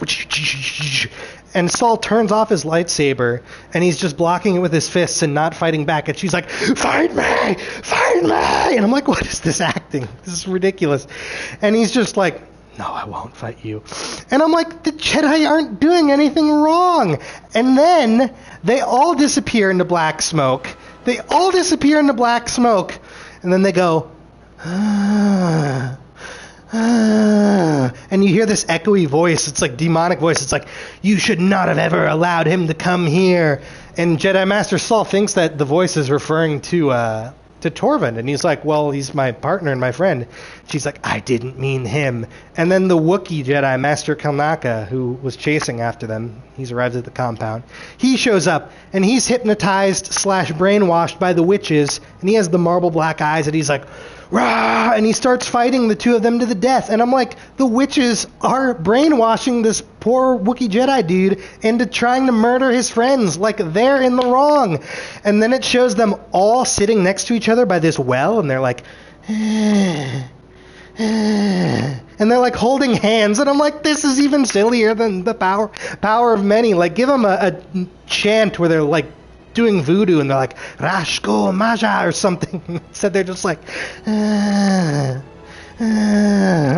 and Saul turns off his lightsaber, and he's just blocking it with his fists and not fighting back. And she's like, fight me! Fight me! And I'm like, what is this acting? This is ridiculous. And he's just like, no, I won't fight you. And I'm like, the Jedi aren't doing anything wrong. And then they all disappear into black smoke. They all disappear into black smoke. And then they go, ah, ah. And you hear this echoey voice. It's like demonic voice. It's like, you should not have ever allowed him to come here. And Jedi Master Saul thinks that the voice is referring to Torvin, and he's like, well, he's my partner and my friend. She's like, I didn't mean him. And then the Wookiee Jedi, Master Kalnaka, who was chasing after them, he's arrived at the compound. He shows up, and he's hypnotized / brainwashed by the witches, and he has the marble black eyes, and he's like, rah! And he starts fighting the two of them to the death. And I'm like, the witches are brainwashing this poor Wookiee Jedi dude into trying to murder his friends. Like, they're in the wrong. And then it shows them all sitting next to each other by this well, and they're like, and they're like holding hands. And I'm like, this is even sillier than the power of many. Like, give them a chant where they're like doing voodoo, and they're like, Rashko Maja or something. Instead, they're just like,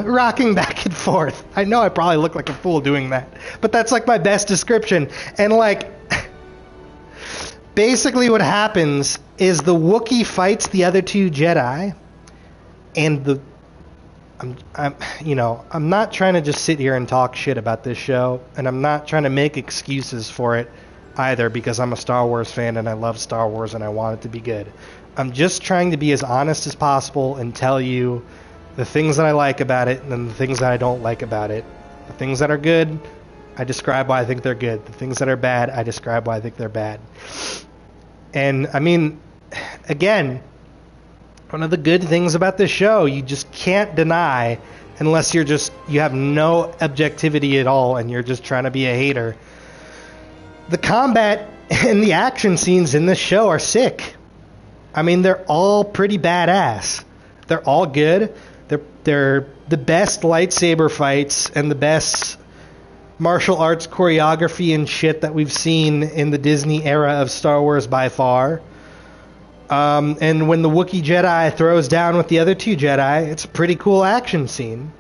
rocking back and forth. I know I probably look like a fool doing that, but that's like my best description. And like, basically what happens is the Wookiee fights the other two Jedi, and I'm not trying to just sit here and talk shit about this show, and I'm not trying to make excuses for it either, because I'm a Star Wars fan and I love Star Wars and I want it to be good. I'm just trying to be as honest as possible and tell you the things that I like about it and the things that I don't like about it. The things that are good, I describe why I think they're good. The things that are bad, I describe why I think they're bad. And I mean, again, one of the good things about this show, you just can't deny, unless you have no objectivity at all and you're just trying to be a hater. The combat and the action scenes in this show are sick. I mean, they're all pretty badass. They're all good. They're the best lightsaber fights and the best martial arts choreography and shit that we've seen in the Disney era of Star Wars by far. And when the Wookiee Jedi throws down with the other two Jedi, it's a pretty cool action scene.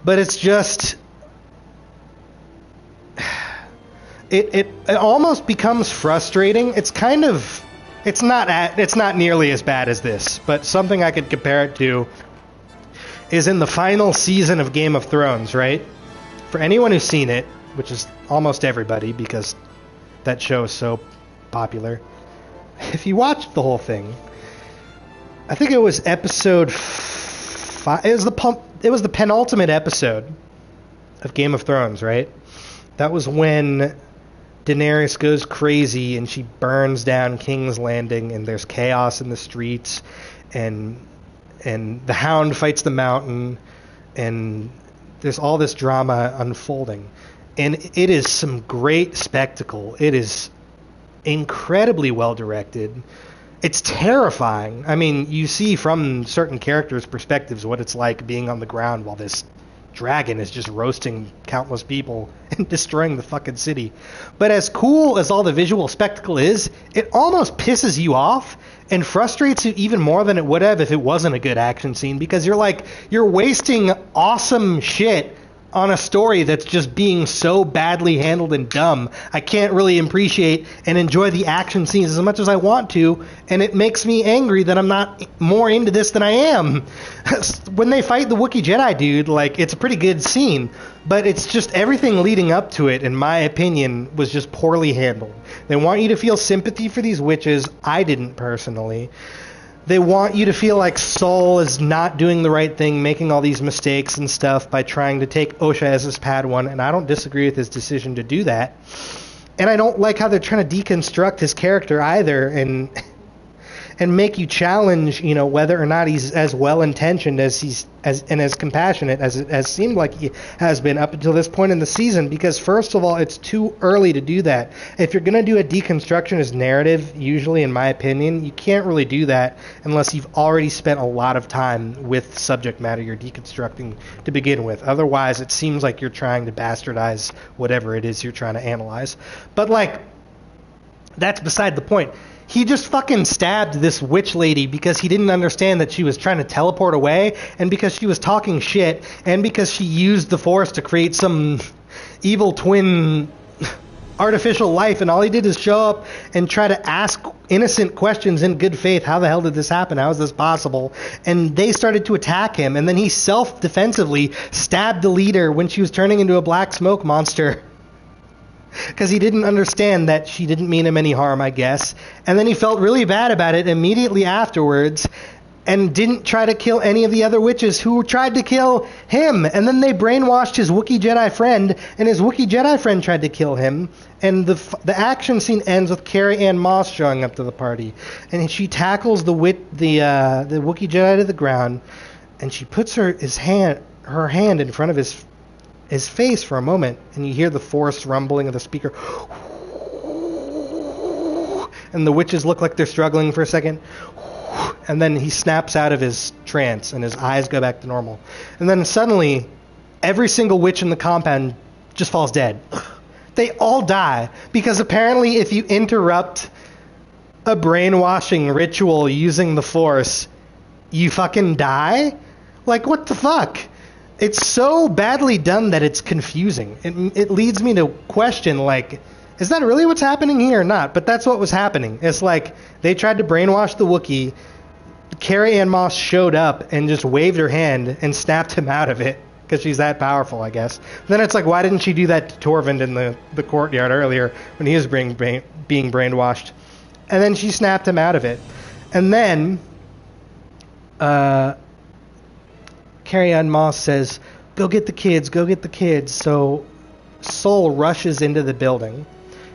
But it's just... It almost becomes frustrating. It's not nearly as bad as this, but something I could compare it to is in the final season of Game of Thrones, right? For anyone who's seen it, which is almost everybody because that show is so popular. If you watched the whole thing, I think it was episode 5. It was the penultimate episode of Game of Thrones, right? That was when Daenerys goes crazy and she burns down King's Landing, and there's chaos in the streets, and the Hound fights the Mountain, and there's all this drama unfolding. And it is some great spectacle. It is incredibly well directed. It's terrifying. I mean, you see from certain characters' perspectives what it's like being on the ground while this dragon is just roasting countless people and destroying the fucking city. But as cool as all the visual spectacle is, it almost pisses you off and frustrates you even more than it would have if it wasn't a good action scene, because you're wasting awesome shit on a story that's just being so badly handled and dumb. I can't really appreciate and enjoy the action scenes as much as I want to, and it makes me angry that I'm not more into this than I am. When they fight the Wookiee Jedi dude, like, it's a pretty good scene, but it's just everything leading up to it, in my opinion, was just poorly handled. They want you to feel sympathy for these witches. I didn't personally. They want you to feel like Saul is not doing the right thing, making all these mistakes and stuff by trying to take Osha as his Padawan, and I don't disagree with his decision to do that. And I don't like how they're trying to deconstruct his character either, and make you challenge, whether or not he's as well-intentioned as as compassionate as it has seemed like he has been up until this point in the season. Because first of all, it's too early to do that. If you're going to do a deconstructionist narrative, usually, in my opinion, you can't really do that unless you've already spent a lot of time with subject matter you're deconstructing to begin with. Otherwise, it seems like you're trying to bastardize whatever it is you're trying to analyze. But, that's beside the point. He just fucking stabbed this witch lady because he didn't understand that she was trying to teleport away, and because she was talking shit, and because she used the Force to create some evil twin artificial life, and all he did is show up and try to ask innocent questions in good faith. How the hell did this happen? How is this possible? And they started to attack him, and then he self-defensively stabbed the leader when she was turning into a black smoke monster. Because he didn't understand that she didn't mean him any harm, I guess. And then he felt really bad about it immediately afterwards, and didn't try to kill any of the other witches who tried to kill him. And then they brainwashed his Wookiee Jedi friend, and his Wookiee Jedi friend tried to kill him. And the action scene ends with Carrie Ann Moss showing up to the party, and she tackles the Wookiee Jedi to the ground, and she puts her hand in front of his face for a moment, and you hear the forced rumbling of the speaker, and the witches look like they're struggling for a second, and then he snaps out of his trance and his eyes go back to normal, and then suddenly every single witch in the compound just falls dead. They all die, because apparently if you interrupt a brainwashing ritual using the Force, you fucking die? Like, what the fuck? It's so badly done that it's confusing. It leads me to question, is that really what's happening here or not? But that's what was happening. It's like they tried to brainwash the Wookiee. Carrie Ann Moss showed up and just waved her hand and snapped him out of it, because she's that powerful, I guess. Then it's like, why didn't she do that to Torvald in the courtyard earlier when he was being brainwashed? And then she snapped him out of it. And then Carrie Ann Moss says, go get the kids, go get the kids. So Sol rushes into the building,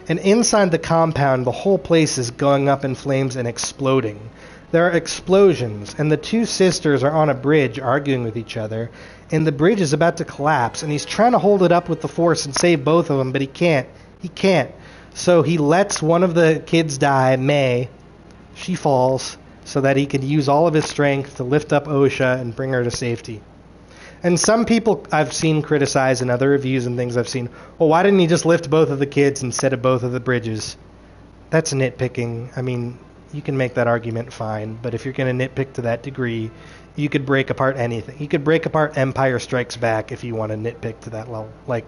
and inside the compound, the whole place is going up in flames and exploding. There are explosions, and the two sisters are on a bridge arguing with each other, and the bridge is about to collapse, and he's trying to hold it up with the Force and save both of them, but he can't. So he lets one of the kids die, May. She falls, so that he could use all of his strength to lift up Osha and bring her to safety. And some people I've seen criticize in other reviews and things I've seen, well, why didn't he just lift both of the kids instead of both of the bridges? That's nitpicking. I mean, you can make that argument fine, but if you're going to nitpick to that degree, you could break apart anything. You could break apart Empire Strikes Back if you want to nitpick to that level. I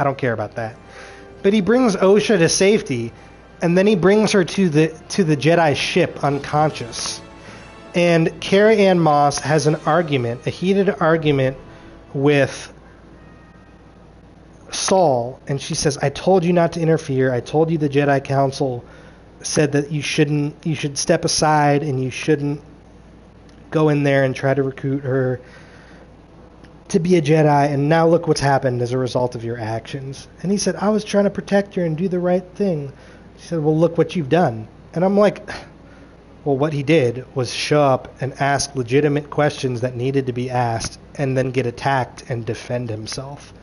don't care about that. But he brings Osha to safety, and then he brings her to the Jedi ship unconscious. And Carrie Ann Moss has a heated argument with Saul, and she says, I told you not to interfere. I told you the Jedi Council said that you should step aside and you shouldn't go in there and try to recruit her. to be a Jedi, and now look what's happened as a result of your actions. And he said, I was trying to protect her and do the right thing. She said, well, look what you've done. And I'm like, well, what he did was show up and ask legitimate questions that needed to be asked, and then get attacked and defend himself.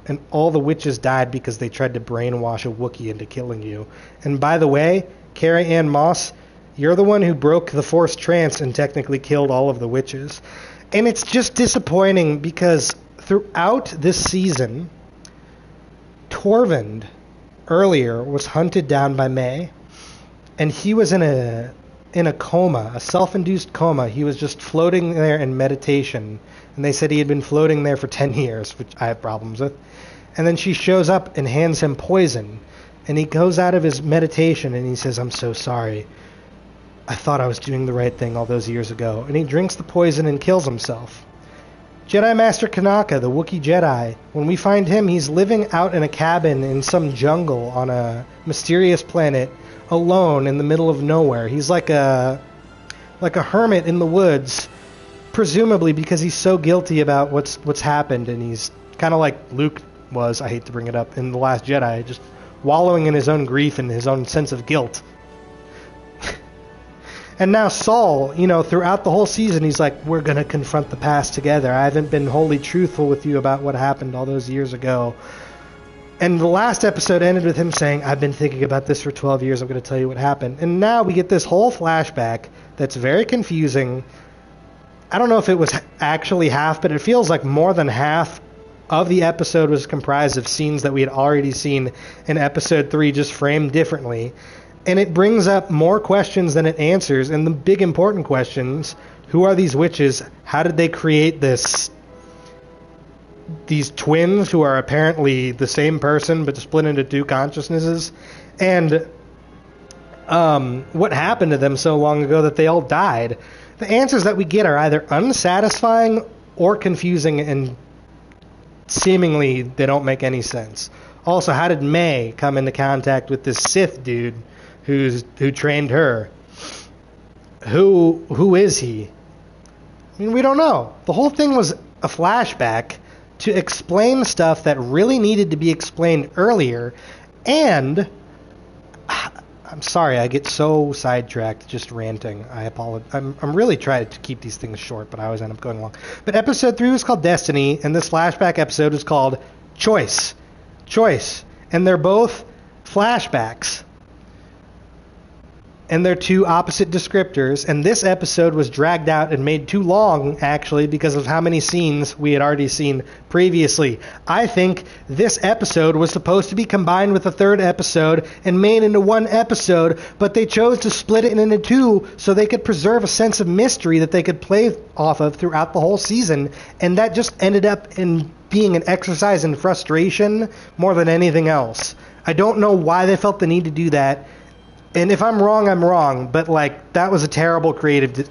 And all the witches died because they tried to brainwash a Wookiee into killing you. And by the way, Carrie Ann Moss, you're the one who broke the Force trance and technically killed all of the witches. And it's just disappointing because throughout this season, Torvald earlier was hunted down by May, and he was in a coma, a self-induced coma. He was just floating there in meditation, and they said he had been floating there for 10 years, which I have problems with. And then she shows up and hands him poison, and he goes out of his meditation and he says, I'm so sorry. I thought I was doing the right thing all those years ago. And he drinks the poison and kills himself. Jedi Master Kanaka, the Wookiee Jedi, when we find him, he's living out in a cabin in some jungle on a mysterious planet, alone in the middle of nowhere. He's like a hermit in the woods, presumably because he's so guilty about what's happened, and he's kind of like Luke was, I hate to bring it up, in The Last Jedi, just wallowing in his own grief and his own sense of guilt. And now Saul, throughout the whole season, he's like, we're going to confront the past together. I haven't been wholly truthful with you about what happened all those years ago. And the last episode ended with him saying, I've been thinking about this for 12 years. I'm going to tell you what happened. And now we get this whole flashback that's very confusing. I don't know if it was actually half, but it feels like more than half of the episode was comprised of scenes that we had already seen in episode 3, just framed differently. And it brings up more questions than it answers. And the big important questions, who are these witches? How did they create these twins who are apparently the same person but split into two consciousnesses? And what happened to them so long ago that they all died? The answers that we get are either unsatisfying or confusing, and seemingly they don't make any sense. Also, how did May come into contact with this Sith dude who trained her? Who is he? I mean, we don't know. The whole thing was a flashback to explain stuff that really needed to be explained earlier. And I'm sorry, I get so sidetracked just ranting. I apologize. I'm really trying to keep these things short, but I always end up going long. But episode 3 was called Destiny, and this flashback episode is called Choice. And they're both flashbacks. And they're two opposite descriptors, and this episode was dragged out and made too long, actually, because of how many scenes we had already seen previously. I think this episode was supposed to be combined with a third episode and made into one episode, but they chose to split it into two so they could preserve a sense of mystery that they could play off of throughout the whole season, and that just ended up in being an exercise in frustration more than anything else. I don't know why they felt the need to do that. And if I'm wrong, I'm wrong. But, that was a terrible creative...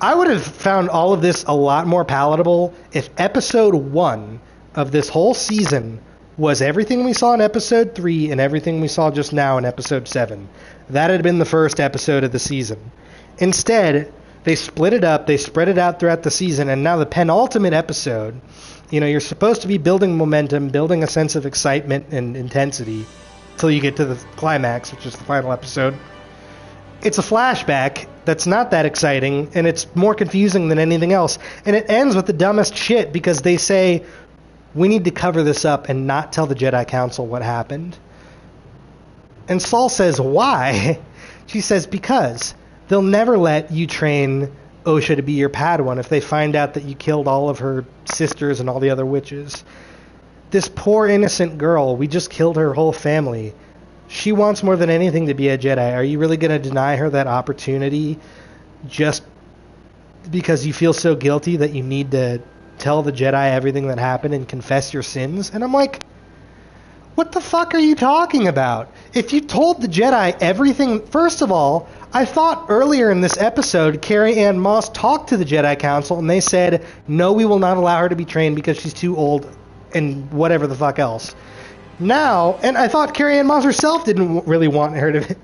I would have found all of this a lot more palatable if episode 1 of this whole season was everything we saw in episode 3 and everything we saw just now in episode 7. That had been the first episode of the season. Instead, they split it up, they spread it out throughout the season, and now the penultimate episode, you're supposed to be building momentum, building a sense of excitement and intensity, till you get to the climax, which is the final episode. It's a flashback that's not that exciting, and it's more confusing than anything else. And it ends with the dumbest shit, because they say, we need to cover this up and not tell the Jedi Council what happened. And Saul says, why? She says, because they'll never let you train Osha to be your Padawan if they find out that you killed all of her sisters and all the other witches. This poor innocent girl, we just killed her whole family. She wants more than anything to be a Jedi. Are you really going to deny her that opportunity just because you feel so guilty that you need to tell the Jedi everything that happened and confess your sins? And I'm like, what the fuck are you talking about? If you told the Jedi everything... First of all, I thought earlier in this episode, Carrie Ann Moss talked to the Jedi Council and they said, no, we will not allow her to be trained because she's too old and whatever the fuck else. Now, and I thought Carrie Ann Moss herself didn't really want her to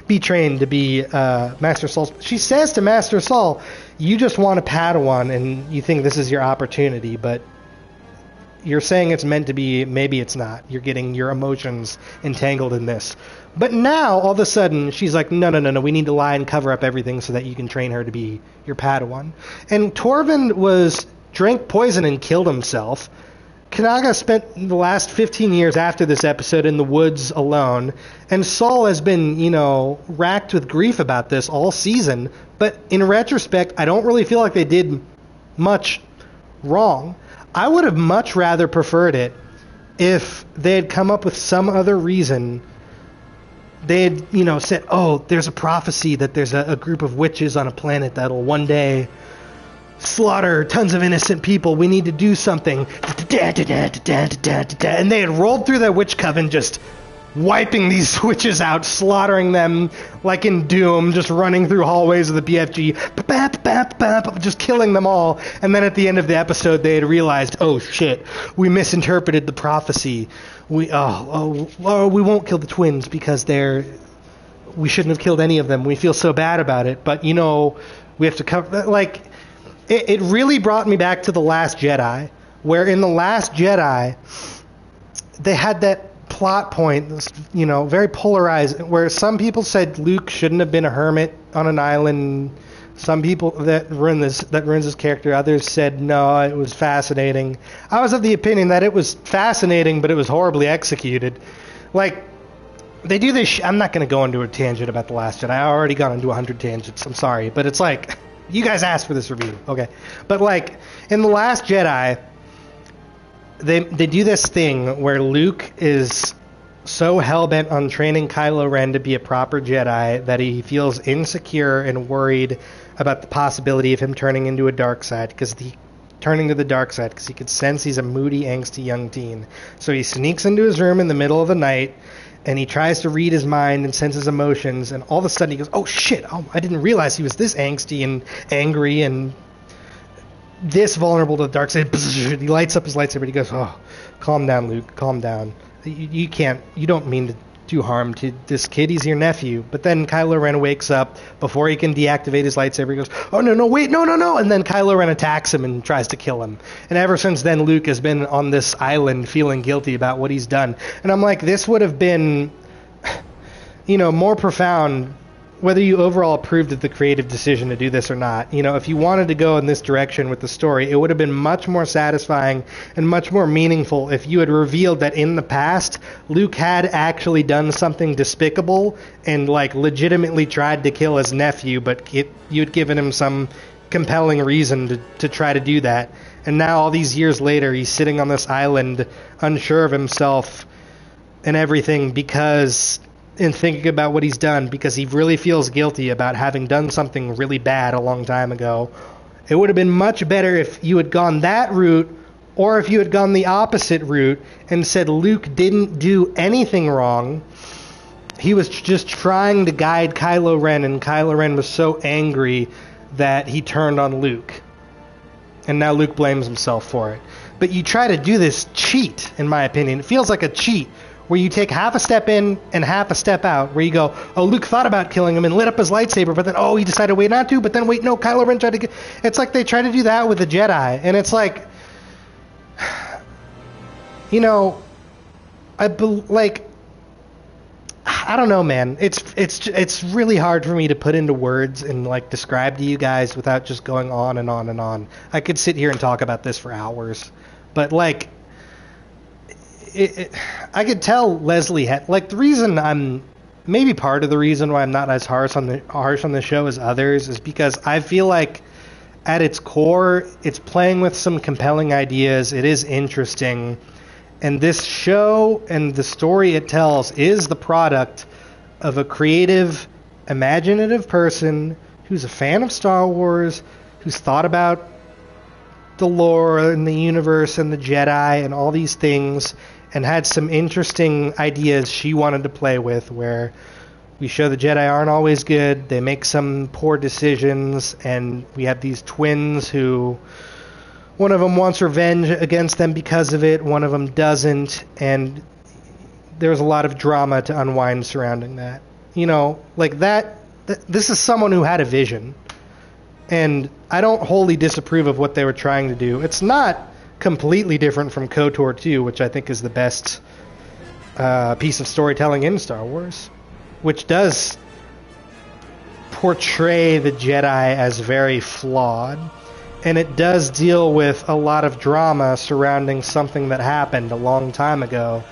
be trained to be Master Saul. She says to Master Saul, you just want a Padawan and you think this is your opportunity, but You're saying it's meant to be, maybe it's not. You're getting your emotions entangled in this. But now, all of a sudden, she's like, no, we need to lie and cover up everything so that you can train her to be your Padawan. And Torvin drank poison and killed himself. Kanaga spent the last 15 years after this episode in the woods alone, and Saul has been, racked with grief about this all season. But in retrospect, I don't really feel like they did much wrong. I would have much rather preferred it if they had come up with some other reason. They had, said, oh, there's a prophecy that there's a group of witches on a planet that'll one day slaughter tons of innocent people. We need to do something. And they had rolled through that witch coven, just wiping these witches out, slaughtering them like in Doom, just running through hallways of the BFG, just killing them all. And then at the end of the episode, they had realized, oh shit, we misinterpreted the prophecy. We won't kill the twins because we shouldn't have killed any of them. We feel so bad about it, but we have to cover, it really brought me back to The Last Jedi, where in The Last Jedi, they had that plot point, very polarized, where some people said Luke shouldn't have been a hermit on an island. Some people that ruins his character. Others said, no, it was fascinating. I was of the opinion that it was fascinating, but it was horribly executed. They do this, I'm not going to go into a tangent about The Last Jedi. I already got into 100 tangents, I'm sorry, but it's you guys asked for this review, okay? But in The Last Jedi, they do this thing where Luke is so hell-bent on training Kylo Ren to be a proper Jedi that he feels insecure and worried about the possibility of him turning into a dark side, because he could sense he's a moody, angsty young teen. So he sneaks into his room in the middle of the night, and he tries to read his mind and sense his emotions, and all of a sudden he goes, oh shit, I didn't realize he was this angsty and angry and this vulnerable to the dark side. He lights up his lightsaber and he goes, oh, calm down, Luke, calm down. You don't mean to do harm to this kid, he's your nephew. But then Kylo Ren wakes up before he can deactivate his lightsaber. He goes, oh no, wait, no. And then Kylo Ren attacks him and tries to kill him. And ever since then, Luke has been on this island feeling guilty about what he's done. And I'm like, this would have been, more profound, whether you overall approved of the creative decision to do this or not. If you wanted to go in this direction with the story, it would have been much more satisfying and much more meaningful if you had revealed that in the past, Luke had actually done something despicable and legitimately tried to kill his nephew, but you'd given him some compelling reason to try to do that. And now all these years later, he's sitting on this island unsure of himself and everything and thinking about what he's done because he really feels guilty about having done something really bad a long time ago. It would have been much better if you had gone that route, or if you had gone the opposite route and said Luke didn't do anything wrong. He was just trying to guide Kylo Ren, and Kylo Ren was so angry that he turned on Luke. And now Luke blames himself for it. But you try to do this cheat, in my opinion. It feels like a cheat, where you take half a step in and half a step out, where you go, oh, Luke thought about killing him and lit up his lightsaber, but then, he decided wait not to, but then wait, no, Kylo Ren tried to it's like they try to do that with the Jedi, and it's I don't know, man. It's really hard for me to put into words and describe to you guys without just going on and on and on. I could sit here and talk about this for hours, but I could tell Leslie had the reason maybe part of the reason why I'm not as harsh on the show as others is because I feel like at its core it's playing with some compelling ideas. It is interesting, and this show and the story it tells is the product of a creative, imaginative person who's a fan of Star Wars, who's thought about the lore and the universe and the Jedi and all these things, and had some interesting ideas she wanted to play with, where we show the Jedi aren't always good, they make some poor decisions, and we have these twins who, one of them wants revenge against them because of it, one of them doesn't, and there's a lot of drama to unwind surrounding that. This is someone who had a vision, and I don't wholly disapprove of what they were trying to do. It's not completely different from KOTOR 2, which I think is the best piece of storytelling in Star Wars, which does portray the Jedi as very flawed, and it does deal with a lot of drama surrounding something that happened a long time ago,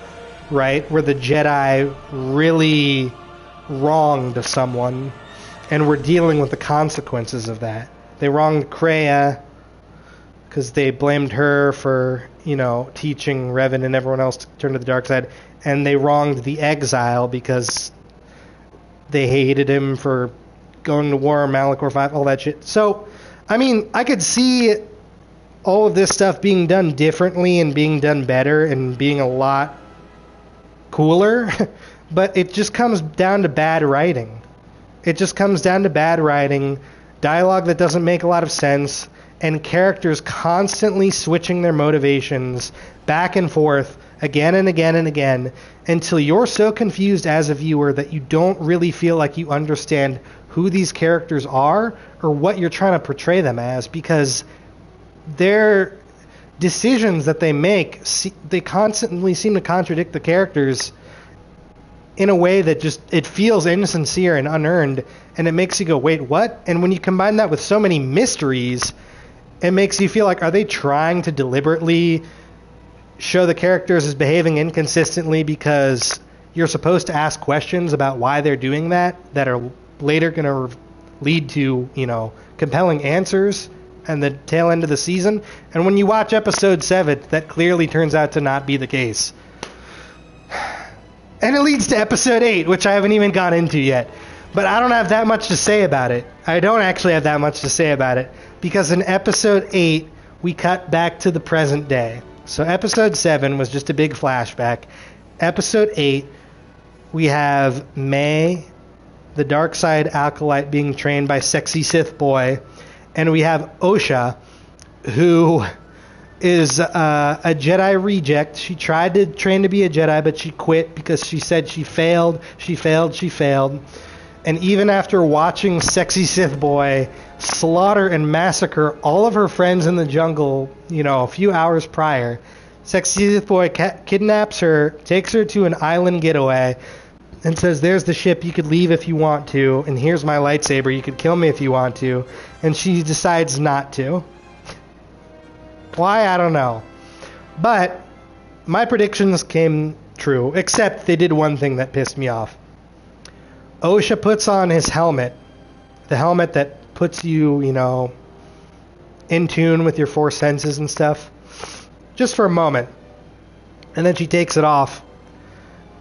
right, where the Jedi really wronged someone, and we're dealing with the consequences of that. They wronged Kreia because they blamed her for, teaching Revan and everyone else to turn to the dark side, and they wronged the Exile because they hated him for going to war, Malachor 5, all that shit. So, I mean, I could see all of this stuff being done differently and being done better and being a lot cooler, but it just comes down to bad writing. It just comes down to bad writing, dialogue that doesn't make a lot of sense, and characters constantly switching their motivations back and forth again and again and again until you're so confused as a viewer that you don't really feel like you understand who these characters are or what you're trying to portray them as, because their decisions that they make, they constantly seem to contradict the characters in a way that just, it feels insincere and unearned, and it makes you go, wait, what? And when you combine that with so many mysteries, it makes you feel like, are they trying to deliberately show the characters as behaving inconsistently because you're supposed to ask questions about why they're doing that are later going to lead to, compelling answers and the tail end of the season? And when you watch episode 7, that clearly turns out to not be the case. And it leads to episode 8, which I haven't even gone into yet. But I don't have that much to say about it. I don't actually have that much to say about it, because in episode 8, we cut back to the present day. So episode 7 was just a big flashback. Episode 8, we have May, the dark side acolyte, being trained by sexy Sith boy. And we have Osha, who is a Jedi reject. She tried to train to be a Jedi, but she quit because she said she failed. And even after watching sexy Sith boy slaughter and massacre all of her friends in the jungle, a few hours prior, sexy Sith boy kidnaps her, takes her to an island getaway, and says, there's the ship, you could leave if you want to, and here's my lightsaber, you could kill me if you want to. And she decides not to. Why? I don't know. But my predictions came true, except they did one thing that pissed me off. Osha puts on his helmet, the helmet that puts you, in tune with your 4 senses and stuff, just for a moment. And then she takes it off,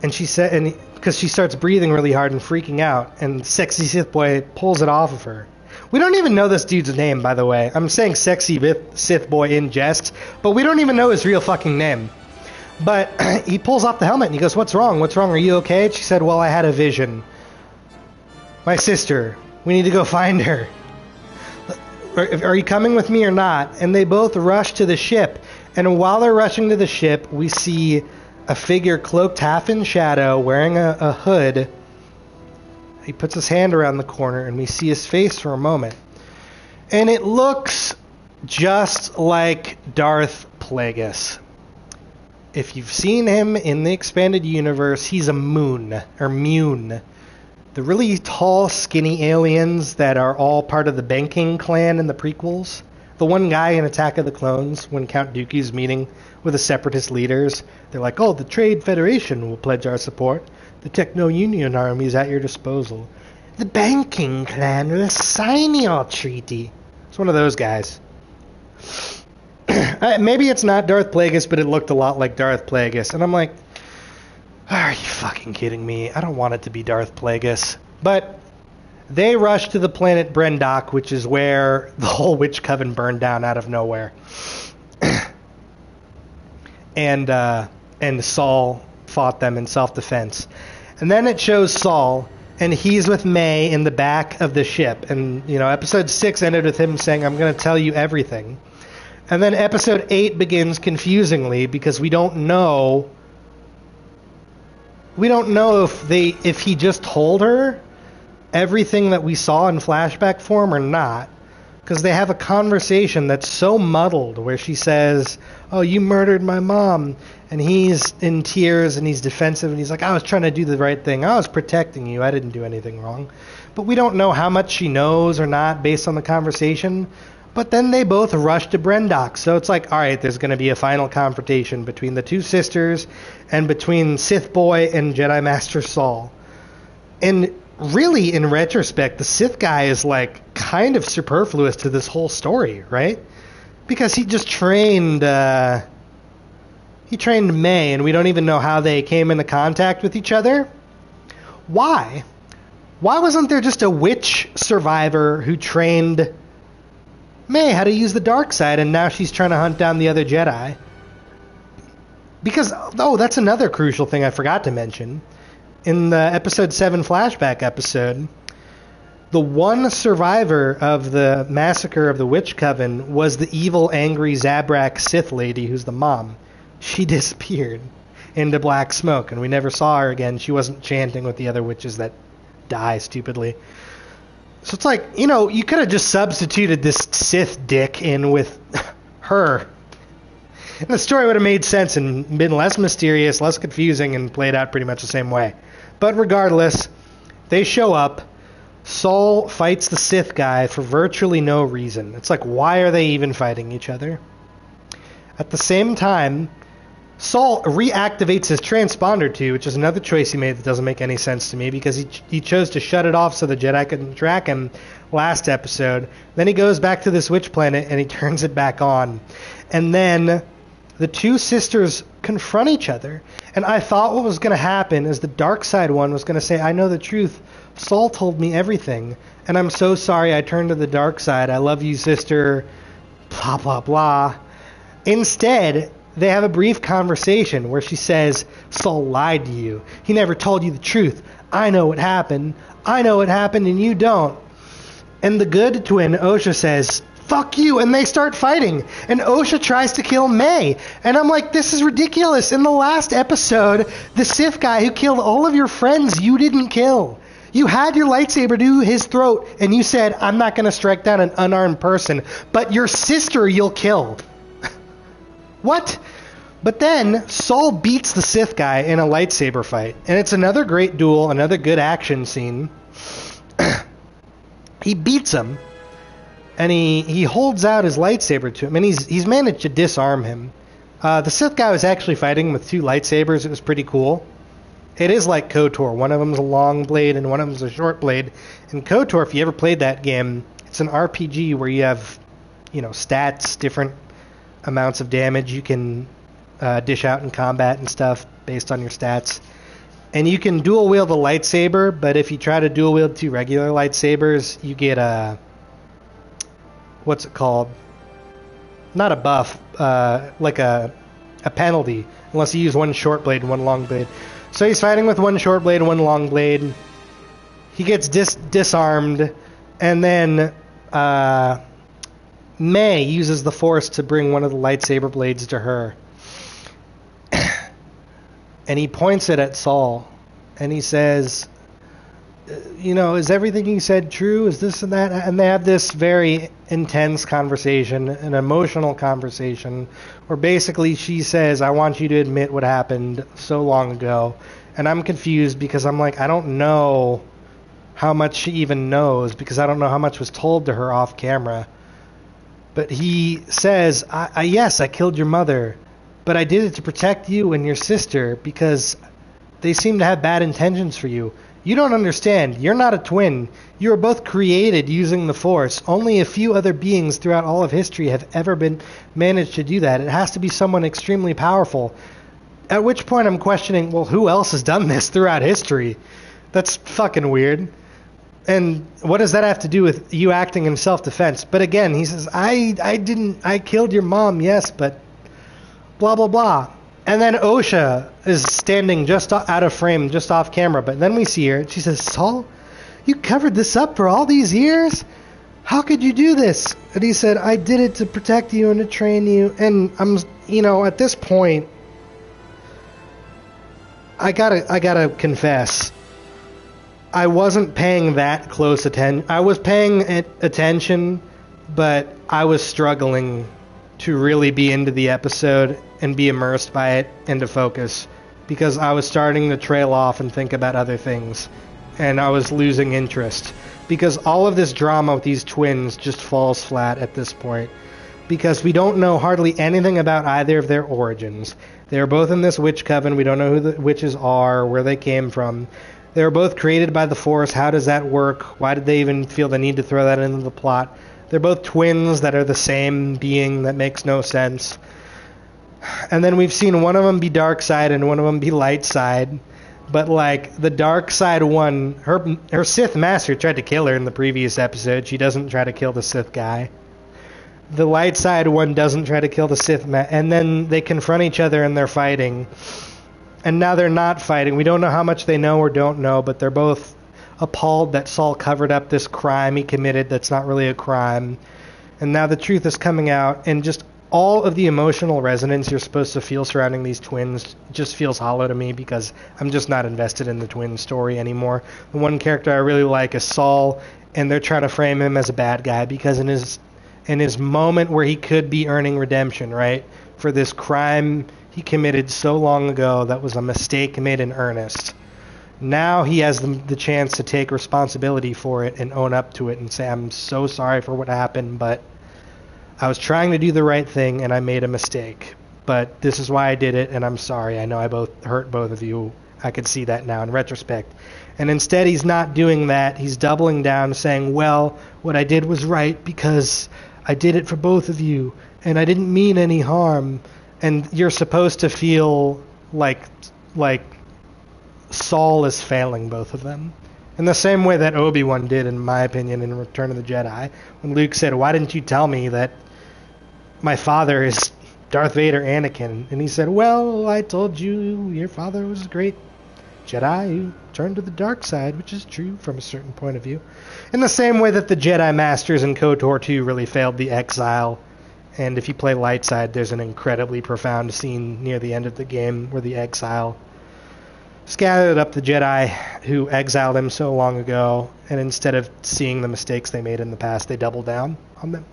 and she said, and because she starts breathing really hard and freaking out, and sexy Sith boy pulls it off of her. We don't even know this dude's name, by the way. I'm saying sexy Sith boy in jest, but we don't even know his real fucking name. But he pulls off the helmet and he goes, what's wrong? What's wrong? Are you okay? And she said, well, I had a vision. My sister. We need to go find her. Are you coming with me or not? And they both rush to the ship. And while they're rushing to the ship, we see a figure cloaked half in shadow, wearing a hood. He puts his hand around the corner, and we see his face for a moment. And it looks just like Darth Plagueis. If you've seen him in the expanded universe, he's a Mune. The really tall, skinny aliens that are all part of the Banking clan in the prequels. The one guy in Attack of the Clones, when Count Dooku's meeting with the separatist leaders, they're like, oh, the Trade Federation will pledge our support. The Techno-Union Army is at your disposal. The Banking clan will sign your treaty. It's one of those guys. Maybe it's not Darth Plagueis, but it looked a lot like Darth Plagueis. And I'm like, are you fucking kidding me? I don't want it to be Darth Plagueis. But they rush to the planet Brendok, which is where the whole Witch Coven burned down out of nowhere. And Saul fought them in self-defense. And then it shows Saul, and he's with May in the back of the ship. And, episode 6 ended with him saying, I'm going to tell you everything. And then episode 8 begins confusingly because we don't know if he just told her everything that we saw in flashback form or not. because they have a conversation that's so muddled where she says, oh, you murdered my mom, and he's in tears and he's defensive and he's like, I was trying to do the right thing, I was protecting you, I didn't do anything wrong. But we don't know how much she knows or not based on the conversation. But then they both rush to Brendok, so it's like, alright, there's going to be a final confrontation between the two sisters and between Sith Boy and Jedi Master Saul. And really, in retrospect, the Sith guy is like kind of superfluous to this whole story, right? Because he just trained May, and we don't even know how they came into contact with each other. Why? Why wasn't there just a witch survivor who trained May how to use the dark side, and now she's trying to hunt down the other Jedi? Because, oh, that's another crucial thing I forgot to mention. In the episode 7 flashback episode, the one survivor of the massacre of the Witch Coven was the evil, angry Zabrak Sith lady who's the mom. She disappeared into black smoke, and we never saw her again. She wasn't chanting with the other witches that die stupidly. So it's like, you know, you could have just substituted this Sith dick in with her. And the story would have made sense and been less mysterious, less confusing, and played out pretty much the same way. But regardless, they show up. Saul fights the Sith guy for virtually no reason. It's like, why are they even fighting each other? At the same time, Saul reactivates his transponder too, which is another choice he made that doesn't make any sense to me, because he chose to shut it off so the Jedi couldn't track him last episode. Then he goes back to this witch planet and he turns it back on. And then the two sisters confront each other. And I thought what was going to happen is the dark side one was going to say, I know the truth. Saul told me everything. And I'm so sorry I turned to the dark side. I love you, sister. Blah, blah, blah. Instead, they have a brief conversation where she says, Saul lied to you. He never told you the truth. I know what happened. I know what happened and you don't. And the good twin, Osha, says, fuck you, and they start fighting. And Osha tries to kill May. And I'm like, this is ridiculous. In the last episode, the Sith guy who killed all of your friends, you didn't kill. You had your lightsaber to his throat, and you said, I'm not going to strike down an unarmed person, but your sister you'll kill. What? But then Saul beats the Sith guy in a lightsaber fight. And it's another great duel, another good action scene. He beats him. And he holds out his lightsaber to him, and he's managed to disarm him. The Sith guy was actually fighting with two lightsabers. It was pretty cool. It is like KOTOR. One of them's a long blade, and one of them's a short blade. And KOTOR, if you ever played that game, it's an RPG where you have, stats, different amounts of damage you can dish out in combat and stuff based on your stats. And you can dual wield the lightsaber, but if you try to dual wield two regular lightsabers, you get a... what's it called? Not a buff, like a penalty, unless you use one short blade and one long blade. So he's fighting with one short blade and one long blade. He gets disarmed, and then May uses the Force to bring one of the lightsaber blades to her. And he points it at Saul, and he says, is everything you said true? Is this and that? And they have this very intense conversation, an emotional conversation, where basically she says, I want you to admit what happened so long ago. And I'm confused because I'm like, I don't know how much she even knows, because I don't know how much was told to her off camera. But he says, yes, I killed your mother, but I did it to protect you and your sister because they seem to have bad intentions for you. You don't understand. You're not a twin. You were both created using the Force. Only a few other beings throughout all of history have ever managed to do that. It has to be someone extremely powerful. At which point I'm questioning, well, who else has done this throughout history? That's fucking weird. And what does that have to do with you acting in self-defense? But again, he says, I killed your mom, yes, but blah, blah, blah. And then Osha is standing just out of frame, just off camera. But then we see her, and she says, Saul, you covered this up for all these years? How could you do this? And he said, I did it to protect you and to train you. And I'm, at this point, I gotta confess, I wasn't paying that close attention. I was paying attention but I was struggling to really be into the episode and be immersed by it and to focus, because I was starting to trail off and think about other things, and I was losing interest, because all of this drama with these twins just falls flat at this point, because we don't know hardly anything about either of their origins. They're both in this witch coven. We don't know who the witches are, where they came from. They were both created by the Force. How does that work? Why did they even feel the need to throw that into the plot? They're both twins that are the same being. That makes no sense. And then we've seen one of them be dark side and one of them be light side. But like the dark side one, her Sith master tried to kill her in the previous episode. She doesn't try to kill the Sith guy. The light side one doesn't try to kill the Sith and then they confront each other and they're fighting. And now they're not fighting. We don't know how much they know or don't know, but they're both appalled that Saul covered up this crime he committed that's not really a crime. And now the truth is coming out, and just all of the emotional resonance you're supposed to feel surrounding these twins just feels hollow to me, because I'm just not invested in the twin story anymore. The one character I really like is Saul, and they're trying to frame him as a bad guy because in his moment where he could be earning redemption, right, for this crime he committed so long ago that was a mistake made in earnest. Now he has the chance to take responsibility for it and own up to it and say, I'm so sorry for what happened, but I was trying to do the right thing and I made a mistake. But this is why I did it, and I'm sorry. I know I hurt both of you. I could see that now in retrospect. And instead he's not doing that. He's doubling down, saying, well, what I did was right because I did it for both of you and I didn't mean any harm. And you're supposed to feel like Saul is failing both of them. In the same way that Obi-Wan did, in my opinion, in Return of the Jedi. When Luke said, why didn't you tell me that my father is Darth Vader Anakin? And he said, well, I told you your father was a great Jedi who turned to the dark side, which is true from a certain point of view. In the same way that the Jedi Masters in KOTOR 2 really failed the Exile. And if you play light side, there's an incredibly profound scene near the end of the game where the Exile scattered up the Jedi who exiled him so long ago, and instead of seeing the mistakes they made in the past, they double down on them.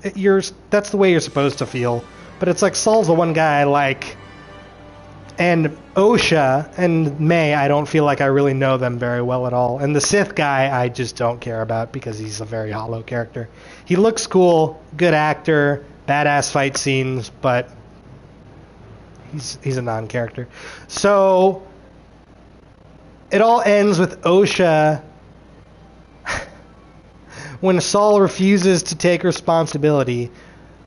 That's the way you're supposed to feel. But it's like Saul's the one guy I like, and Osha and May, I don't feel like I really know them very well at all. And the Sith guy, I just don't care about because he's a very hollow character. He looks cool, good actor, badass fight scenes, but he's a non-character. So it all ends with Osha when Saul refuses to take responsibility.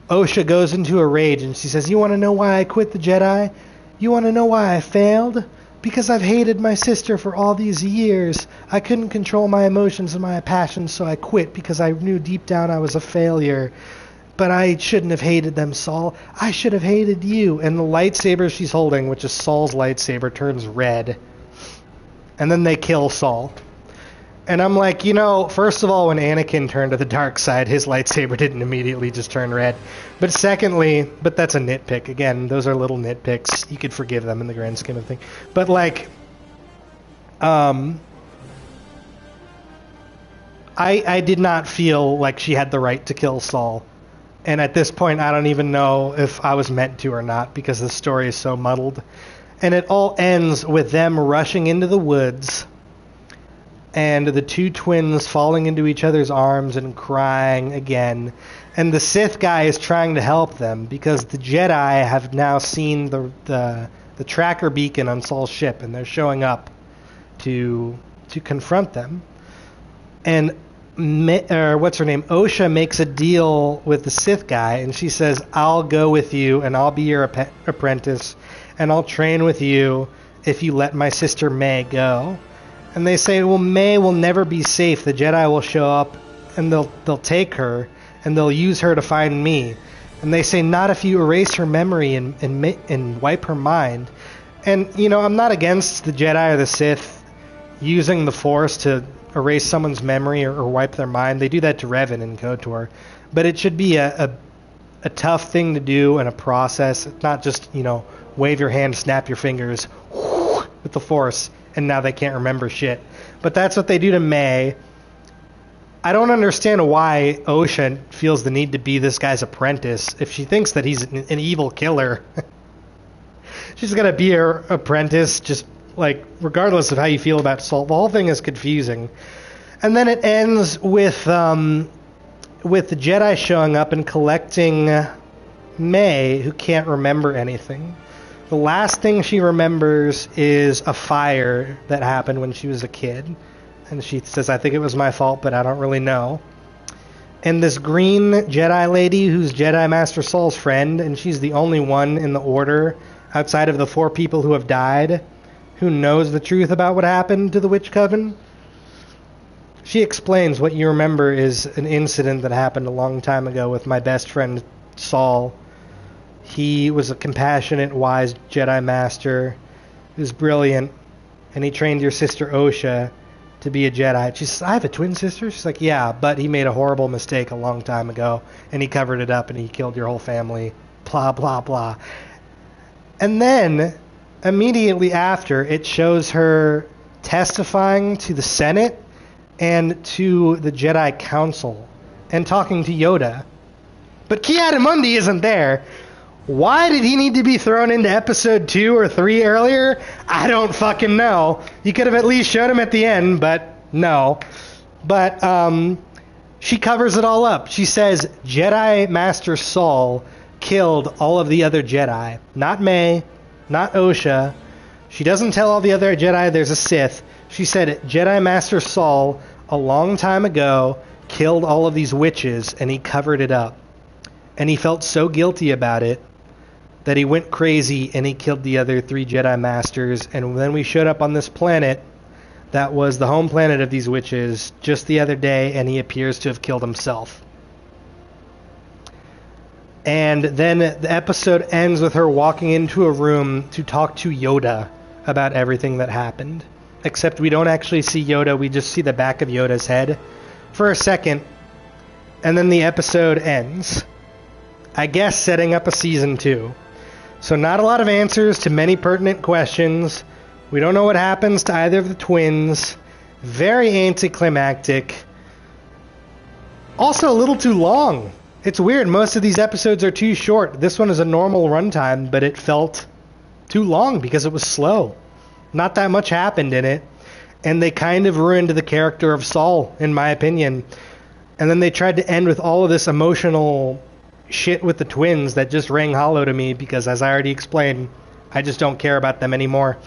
Osha goes into a rage and she says, you want to know why I quit the Jedi? You want to know why I failed? Because I've hated my sister for all these years. I couldn't control my emotions and my passions, so I quit because I knew deep down I was a failure. But I shouldn't have hated them, Saul. I should have hated you. And the lightsaber she's holding, which is Saul's lightsaber, turns red. And then they kill Saul. And I'm like, first of all, when Anakin turned to the dark side, his lightsaber didn't immediately just turn red. But secondly, that's a nitpick. Again, those are little nitpicks. You could forgive them in the grand scheme of things. But I did not feel like she had the right to kill Saul. And at this point, I don't even know if I was meant to or not, because the story is so muddled. And it all ends with them rushing into the woods and the two twins falling into each other's arms and crying again. And the Sith guy is trying to help them because the Jedi have now seen the tracker beacon on Saul's ship, and they're showing up to confront them. And what's her name? Osha makes a deal with the Sith guy, and she says, I'll go with you, and I'll be your apprentice, and I'll train with you if you let my sister May go. And they say, well, May will never be safe. The Jedi will show up, and they'll take her, and they'll use her to find me. And they say, not if you erase her memory and wipe her mind. And, I'm not against the Jedi or the Sith using the Force to erase someone's memory or wipe their mind. They do that to Revan in KOTOR. But it should be a tough thing to do and a process. It's not just, wave your hand, snap your fingers with the Force, and now they can't remember shit. But that's what they do to May. I don't understand why Osha feels the need to be this guy's apprentice if she thinks that he's an evil killer. She's gonna be her apprentice, just like regardless of how you feel about Saul. The whole thing is confusing. And then it ends with the Jedi showing up and collecting May, who can't remember anything. The last thing she remembers is a fire that happened when she was a kid. And she says, I think it was my fault, but I don't really know. And this green Jedi lady who's Jedi Master Saul's friend, and she's the only one in the Order outside of the 4 people who have died who knows the truth about what happened to the Witch Coven. She explains what you remember is an incident that happened a long time ago with my best friend Saul. He was a compassionate, wise Jedi Master. He was brilliant, and he trained your sister Osha to be a Jedi. She says, I have a twin sister? She's like, yeah, but he made a horrible mistake a long time ago, and he covered it up, and he killed your whole family. Blah, blah, blah. And then, immediately after, it shows her testifying to the Senate and to the Jedi Council and talking to Yoda. But Ki-Adi-Mundi isn't there. Why did he need to be thrown into episode 2 or 3 earlier? I don't fucking know. You could have at least showed him at the end, but no. But she covers it all up. She says Jedi Master Saul killed all of the other Jedi. Not May, not Osha. She doesn't tell all the other Jedi there's a Sith. She said Jedi Master Saul, a long time ago, killed all of these witches, and he covered it up. And he felt so guilty about it that he went crazy and he killed the other 3 Jedi Masters. And then we showed up on this planet that was the home planet of these witches just the other day, and he appears to have killed himself. And then the episode ends with her walking into a room to talk to Yoda about everything that happened. Except we don't actually see Yoda, we just see the back of Yoda's head for a second. And then the episode ends. I guess setting up a season 2. So not a lot of answers to many pertinent questions. We don't know what happens to either of the twins. Very anticlimactic. Also a little too long. It's weird. Most of these episodes are too short. This one is a normal runtime, but it felt too long because it was slow. Not that much happened in it. And they kind of ruined the character of Saul, in my opinion. And then they tried to end with all of this emotional shit with the twins that just rang hollow to me because, as I already explained, I just don't care about them anymore.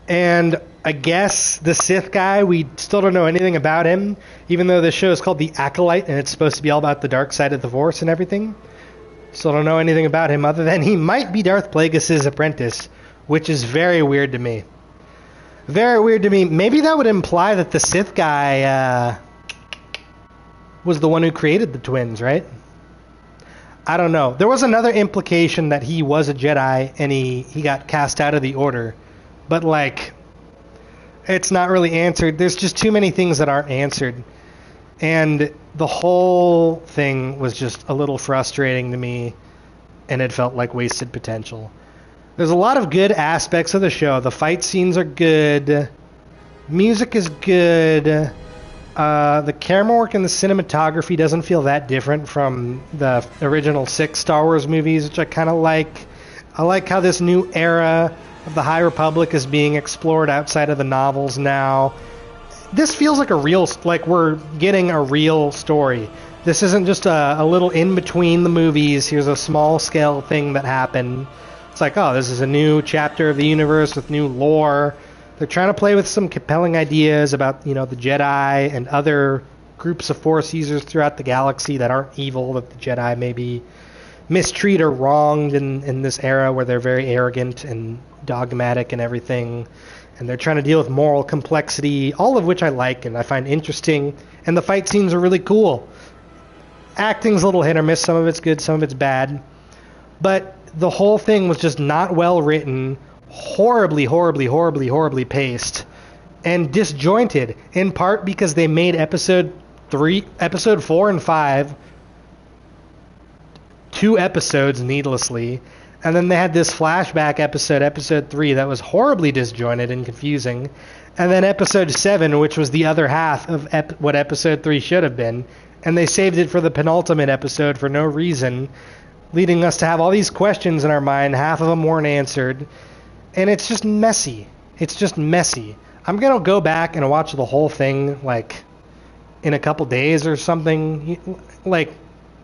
And I guess the Sith guy, we still don't know anything about him, even though this show is called The Acolyte and it's supposed to be all about the dark side of the Force and everything. Still don't know anything about him other than he might be Darth Plagueis' apprentice, which is very weird to me. Very weird to me. Maybe that would imply that the Sith guy was the one who created the twins, right? I don't know. There was another implication that he was a Jedi and he got cast out of the Order. But, like, it's not really answered. There's just too many things that aren't answered. And the whole thing was just a little frustrating to me, and it felt like wasted potential. There's a lot of good aspects of the show. The fight scenes are good. Music is good. The camera work and the cinematography doesn't feel that different from the original 6 Star Wars movies, which I kind of like. I like how this new era of the High Republic is being explored outside of the novels now. This feels like like we're getting a real story. This isn't just a little in between the movies. Here's a small scale thing that happened. It's like, oh, this is a new chapter of the universe with new lore. They're trying to play with some compelling ideas about, the Jedi and other groups of Force users throughout the galaxy that aren't evil, that the Jedi maybe mistreat or wronged in this era where they're very arrogant and dogmatic and everything. And they're trying to deal with moral complexity, all of which I like and I find interesting. And the fight scenes are really cool. Acting's a little hit or miss. Some of it's good, some of it's bad. But the whole thing was just not well written, horribly paced, and disjointed, in part because they made episode 4 and 5 2 episodes needlessly, and then they had this flashback episode 3, that was horribly disjointed and confusing, And then episode 7, which was the other half of what episode 3 should have been, and they saved it for the penultimate episode for no reason, leading us to have all these questions in our mind. Half of them weren't answered, and it's just messy. It's just messy. I'm gonna go back and watch the whole thing, like, in a couple days or something. Like,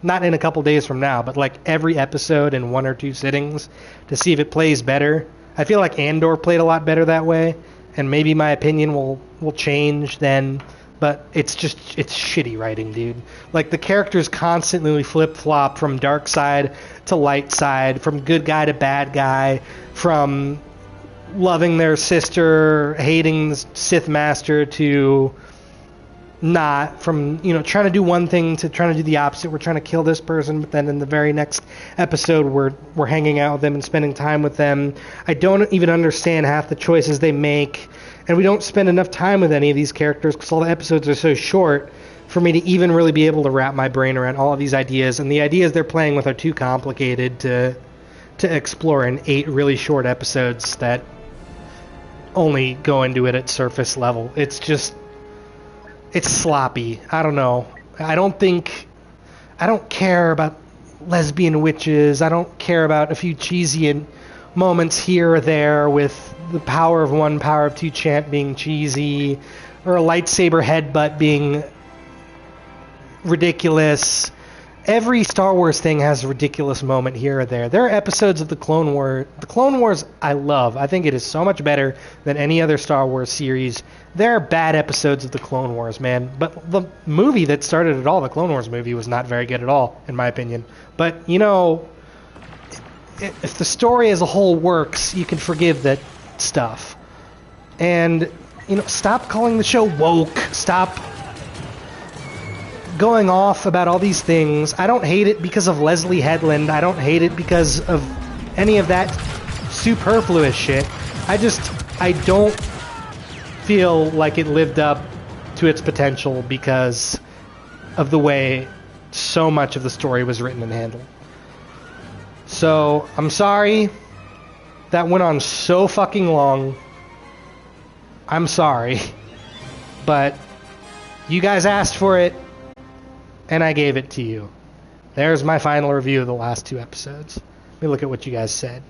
not in a couple days from now, but like every episode in 1 or 2 sittings to see if it plays better. I feel like Andor played a lot better that way, and maybe my opinion will change then. But it's shitty writing, dude. Like, the characters constantly flip-flop from dark side to light side, from good guy to bad guy, from loving their sister, hating the Sith Master, to not, from, trying to do one thing to trying to do the opposite. We're trying to kill this person, but then in the very next episode we're hanging out with them and spending time with them. I don't even understand half the choices they make, and we don't spend enough time with any of these characters because all the episodes are so short for me to even really be able to wrap my brain around all of these ideas, and the ideas they're playing with are too complicated to explore in 8 really short episodes that only go into it at surface level. It's sloppy. I don't know. I don't care about lesbian witches. I don't care about a few cheesy moments here or there with the power of 1, power of 2 chant being cheesy, or a lightsaber headbutt being ridiculous. Every Star Wars thing has a ridiculous moment here or there. There are episodes of the Clone Wars. The Clone Wars I love. I think it is so much better than any other Star Wars series. There are bad episodes of the Clone Wars, man. But the movie that started it all, the Clone Wars movie, was not very good at all, in my opinion. But, if the story as a whole works, you can forgive that stuff. And, stop calling the show woke. Stop going off about all these things. I don't hate it because of Leslie Headland. I don't hate it because of any of that superfluous shit. I don't feel like it lived up to its potential because of the way so much of the story was written and handled. So, I'm sorry that went on so fucking long. I'm sorry. But you guys asked for it, and I gave it to you. There's my final review of the last 2 episodes. Let me look at what you guys said.